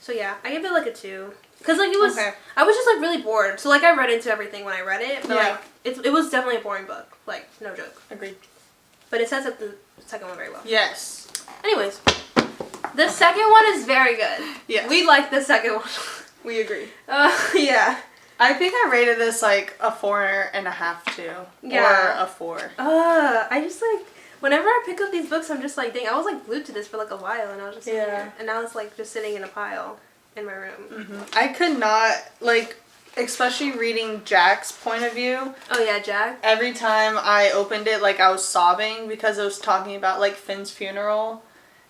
So yeah, I give it like a 2. Because like it was, I was just like really bored. So like I read into everything when I read it, but like it was definitely a boring book. Like no joke. Agreed. But it sets up the second one very well. Yes. Anyways, the second one is very good. Yes. We like the second one. We agree. Yeah. I think I rated this like a 4.5 too. Yeah. Or a 4. I just like, whenever I pick up these books, I'm just like, dang, I was like glued to this for like a while and I was just here. And now it's like just sitting in a pile in my room. Mm-hmm. I could not, like, especially reading Jack's point of view. Oh yeah, Jack. Every time I opened it, like I was sobbing because it was talking about like Finn's funeral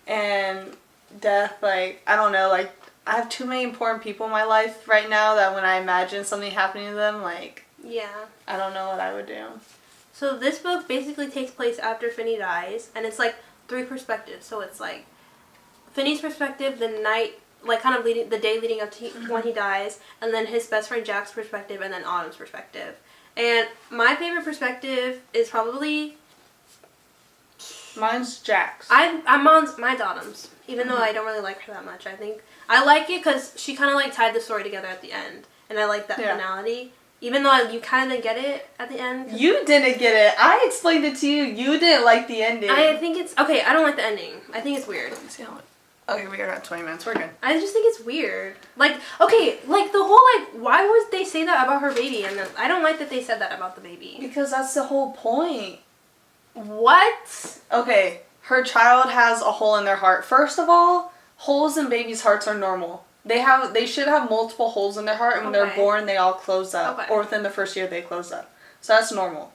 and death. Like, I don't know, like, I have too many important people in my life right now that when I imagine something happening to them, like... Yeah. I don't know what I would do. So this book basically takes place after Finney dies, and it's like 3 perspectives. So it's like Finney's perspective, the night, like kind of the day leading up to when he dies, and then his best friend Jack's perspective, and then Autumn's perspective. And my favorite perspective is probably... Mine's Jack's. Mine's Autumn's, even though I don't really like her that much. I think I like it because she kind of like tied the story together at the end, and I like that finality. Even though you kind of didn't get it at the end. You didn't get it. I explained it to you. You didn't like the ending. I think it's okay. I don't like the ending. I think it's weird. Okay, we are at 20 minutes. We're good. I just think it's weird. Like, okay, like the whole like, why would they say that about her baby? And then I don't like that they said that about the baby. Because that's the whole point. What? Okay, her child has a hole in their heart. First of all, holes in babies' hearts are normal. They should have multiple holes in their heart, and when they're born, they all close up. Or within the first year, they close up. So that's normal.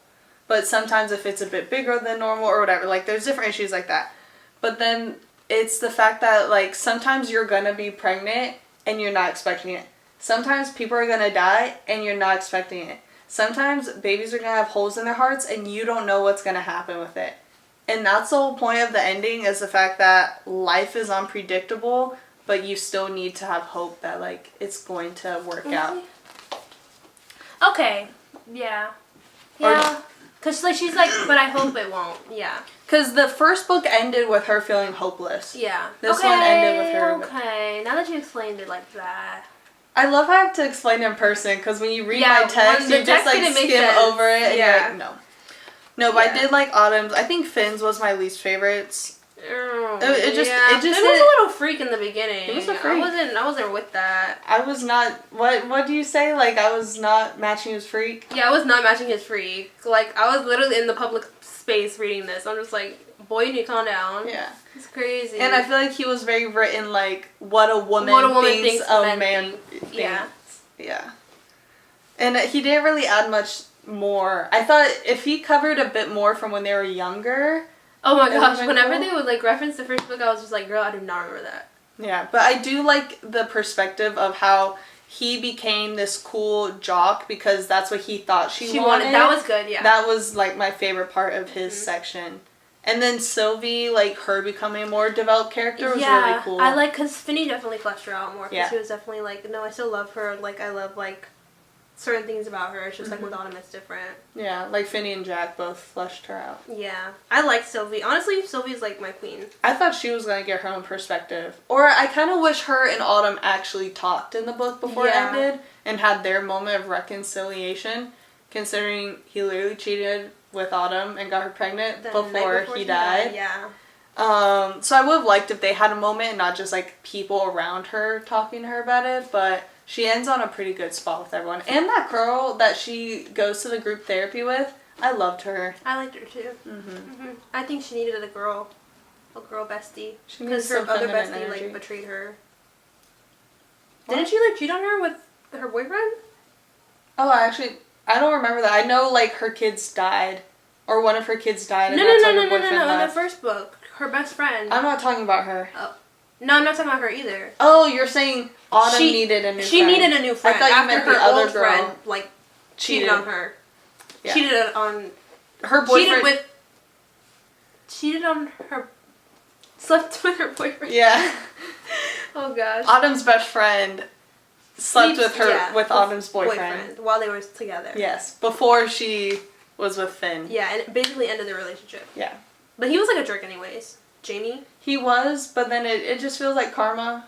but sometimes if it's a bit bigger than normal or whatever, like there's different issues like that. But then it's the fact that like sometimes you're gonna be pregnant and you're not expecting it. Sometimes people are gonna die and you're not expecting it. Sometimes babies are gonna have holes in their hearts and you don't know what's gonna happen with it. And that's the whole point of the ending, is the fact that life is unpredictable, but you still need to have hope that like it's going to work out. Okay. Yeah. Yeah. Because like she's like, but I hope it won't. Yeah. Because the first book ended with her feeling hopeless. Yeah. This one ended with her. Okay. Now that you explained it like that. I love how I have to explain in person, because when you read my text, you just like skim over it and you're like, no. No, but I did like Autumn's. I think Finn's was my least favorites. It just was a little freak in the beginning. It was a freak. I wasn't with that. I was not. What do you say? Like I was not matching his freak. Yeah, I was not matching his freak. Like I was literally in the public space reading this. I'm just like, boy, you need to calm down. Yeah, it's crazy. And I feel like he was very written like what a woman thinks a man thinks. Yeah. And he didn't really add much more. I thought if he covered a bit more from when they were younger. Oh my gosh, whenever they would like reference the first book, I was just like, girl, I do not remember that. Yeah, but I do like the perspective of how he became this cool jock because that's what he thought she wanted. That was good, yeah. That was like my favorite part of his section. And then Sylvie, like her becoming a more developed character was really cool. I like, because Finny definitely fleshed her out more. Because he was definitely like, no, I still love her. Like, I love like certain things about her. It's just like with Autumn, it's different. Yeah, like Finny and Jack both fleshed her out. Yeah, I like Sylvie. Honestly, Sylvie's like my queen. I thought she was gonna get her own perspective, or I kind of wish her and Autumn actually talked in the book before it ended and had their moment of reconciliation. Considering he literally cheated with Autumn and got her pregnant before he died. Yeah. So I would have liked if they had a moment and not just like people around her talking to her about it, but she ends on a pretty good spot with everyone. And that girl that she goes to the group therapy with, I loved her. I liked her too. I think she needed a girl bestie. Because her other bestie like betrayed her. What? Didn't she like cheat on her with her boyfriend? Oh, I don't remember that. I know like her kids died, or one of her kids died. No. In the first book, her best friend. I'm not talking about her. Oh. No, I'm not talking about her either. Oh, you're saying Autumn needed a new friend. She needed a new friend. I thought you meant the other girl friend, like, cheated on her. Yeah. Cheated on... Her boyfriend... Cheated on her... Slept with her boyfriend. Yeah. Oh, gosh. Autumn's best friend slept with her, with Autumn's boyfriend. While they were together. Yes. Before she was with Finn. Yeah, and it basically ended their relationship. Yeah. But he was like a jerk anyways. Jamie? He was, but then it just feels like karma.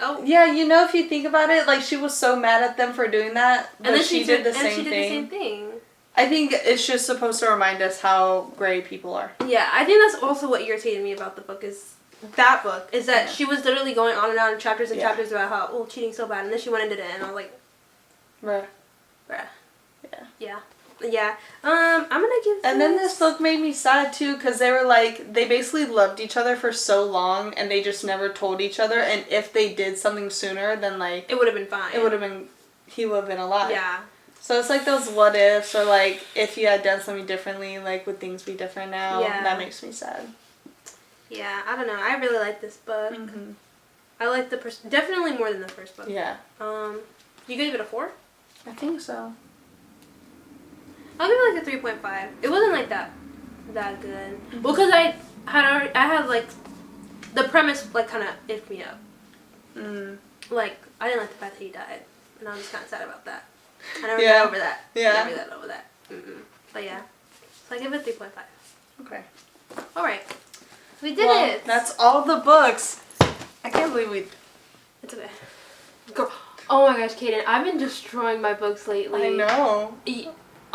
Oh. Yeah, you know, if you think about it, like, she was so mad at them for doing that, but and then she did the same thing. I think it's just supposed to remind us how gray people are. Yeah, I think that's also what irritated me about the book is that she was literally going on and on in chapters and chapters about how, cheating's so bad, and then she went and did it, and I was like... Bruh. Yeah. I'm gonna give this... And then this book made me sad, too, because they were like, they basically loved each other for so long, and they just never told each other, and if they did something sooner, then, like... It would have been fine. It would have been... He would have been alive. Yeah. So it's like those what ifs, or like, if you had done something differently, like, would things be different now? Yeah. That makes me sad. Yeah, I don't know. I really like this book. I like the... definitely more than the first book. Yeah. You give it a 4? I think so. I'll give it like a 3.5. It wasn't like that good. Well, because I had like the premise like kind of iffed me up. Like I didn't like the fact that he died, and I was kind of sad about that. I never got over that. Yeah. I never got over that. But yeah, so I give it 3.5. Okay. All right, we did it. That's all the books. I can't believe It's okay. Girl. Oh my gosh, Kaden, I've been destroying my books lately. I know.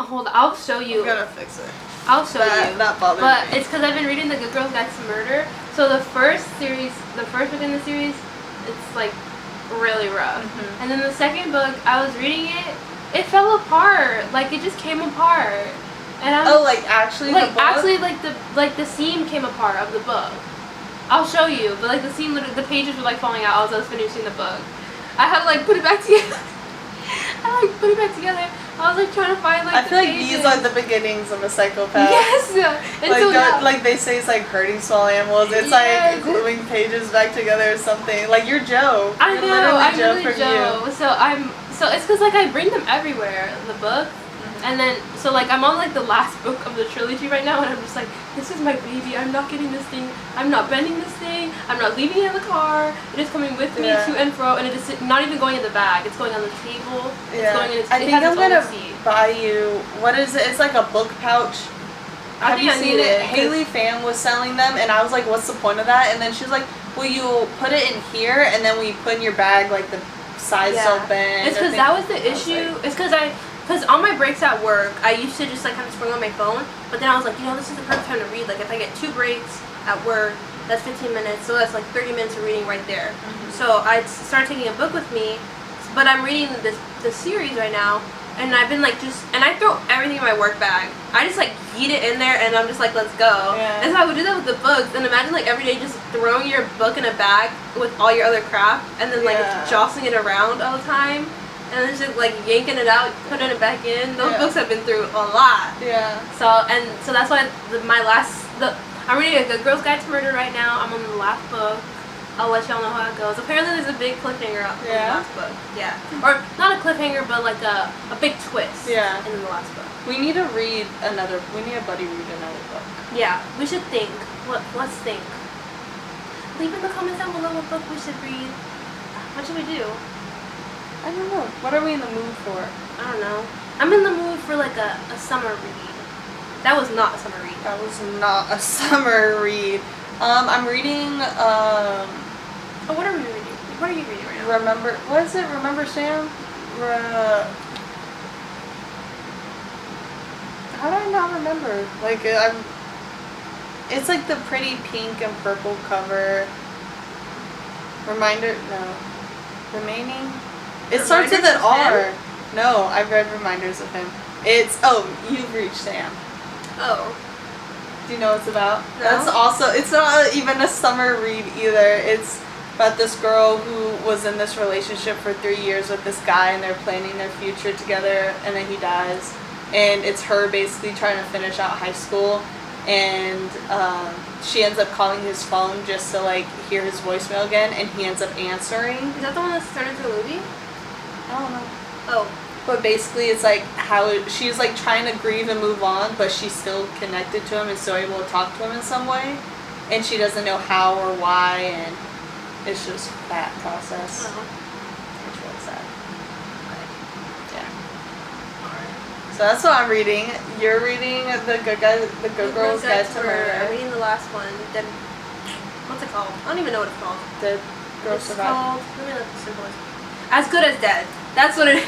Hold on, I'll show you. I'm gonna fix it. I'll show you. That bothers me. But it's because I've been reading The Good Girl's Guide to Murder. So the first book in the series, it's like really rough. And then the second book, I was reading it, it fell apart. Like it just came apart. And I was, actually like the book? actually the seam came apart of the book. I'll show you, but like the seam, the pages were like falling out as I was finishing the book. I had to like put it back together. I was like trying to find like I feel like these are the beginnings of a psychopath. Yes! And Like, so, yeah. like they say it's like hurting small animals. It's Yes. like gluing pages back together or something. Like you're Joe. I You're know, literally I'm Joe really from Joe. So it's because like I bring them everywhere, the book. And then, so like I'm on like the last book of the trilogy right now, and I'm just like, this is my baby. I'm not getting this thing. I'm not bending this thing. I'm not leaving it in the car. It is coming with me to and fro, and it is not even going in the bag. It's going on the table. It's going in its. I think I'm gonna buy you. What is it? It's like a book pouch. Have you seen it? Haley Fan was selling them, and I was like, "What's the point of that?" And then she was like, "Well, you put it in here, and then we put in your bag like the sides don't bend." It's because that was the issue. It's because on my breaks at work, I used to just like kind of scroll on my phone, but then I was like, you know, this is the perfect time to read. Like if I get 2 breaks at work, that's 15 minutes, so that's like 30 minutes of reading right there. So I started taking a book with me, but I'm reading this series right now, and I've been like and I throw everything in my work bag. I just like yeet it in there, and I'm just like, let's go. Yeah. And so I would do that with the books, and imagine like every day just throwing your book in a bag with all your other crap, and then like jostling it around all the time. And then just like yanking it out, putting it back in. Those books have been through a lot. Yeah. So that's why I'm reading A Good Girl's Guide to Murder right now. I'm on the last book. I'll let y'all know how it goes. Apparently there's a big cliffhanger in the last book. Yeah. Or not a cliffhanger, but like a big twist. Yeah. In the last book. We need to read another. We need a buddy read another book. Yeah. We should think. Let's think. Leave in the comments down below what book we should read. What should we do? I don't know. What are we in the mood for? I don't know. I'm in the mood for like a summer read. That was not a summer read. That was not a summer read. I'm reading. Oh, what are we reading? What are you reading right now? What is it? Remember Sam? How do I not remember? Like it's like the pretty pink and purple cover. Remaining. It starts with an R. No, I've read Reminders of Him. It's You've Reached Sam. Oh. Do you know what it's about? No. That's also. It's not even a summer read either. It's about this girl who was in this relationship for 3 years with this guy, and they're planning their future together, and then he dies, and it's her basically trying to finish out high school, and she ends up calling his phone just to like hear his voicemail again, and he ends up answering. Is that the one that's turned into a movie? I don't know. Oh. But basically it's like how she's like trying to grieve and move on, but she's still connected to him and still able to talk to him in some way, and she doesn't know how or why, and it's just that process. It's really sad. Yeah. So that's what I'm reading. You're reading The Good Girl's Guide to Murder. I'm reading the last one. What's it called? I don't even know what it's called. Dead Girl Survived. Let me look the symbol. As Good as Dead. That's what it is.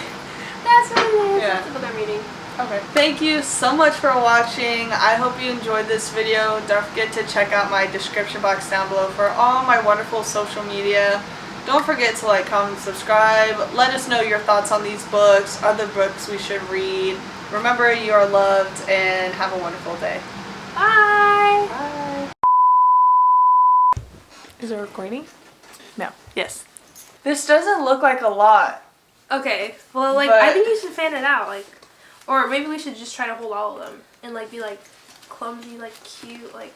That's what it is. Yeah. That's the book I'm reading. Okay. Thank you so much for watching. I hope you enjoyed this video. Don't forget to check out my description box down below for all my wonderful social media. Don't forget to like, comment, subscribe. Let us know your thoughts on these books, other books we should read. Remember, you are loved, and have a wonderful day. Bye. Bye. Is it recording? No. Yes. This doesn't look like a lot. Okay. Well, like, I think you should fan it out, like, or maybe we should just try to hold all of them and like be like clumsy, like cute, like.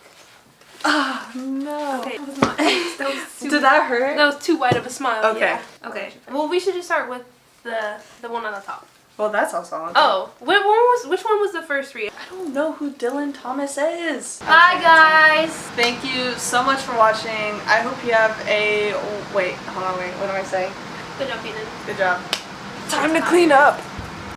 Oh no. Okay. That was too, Did that hurt? That was too wide of a smile. Okay. Yeah. Okay. Well, we should just start with the one on the top. Well, that's also on. Oh, which one was the first read? I don't know who Dylan Thomas is. Bye, guys. Thank you so much for watching. I hope you have a... Wait, hold on, wait. What am I saying? Good job, Peyton. Good job. Time to clean up.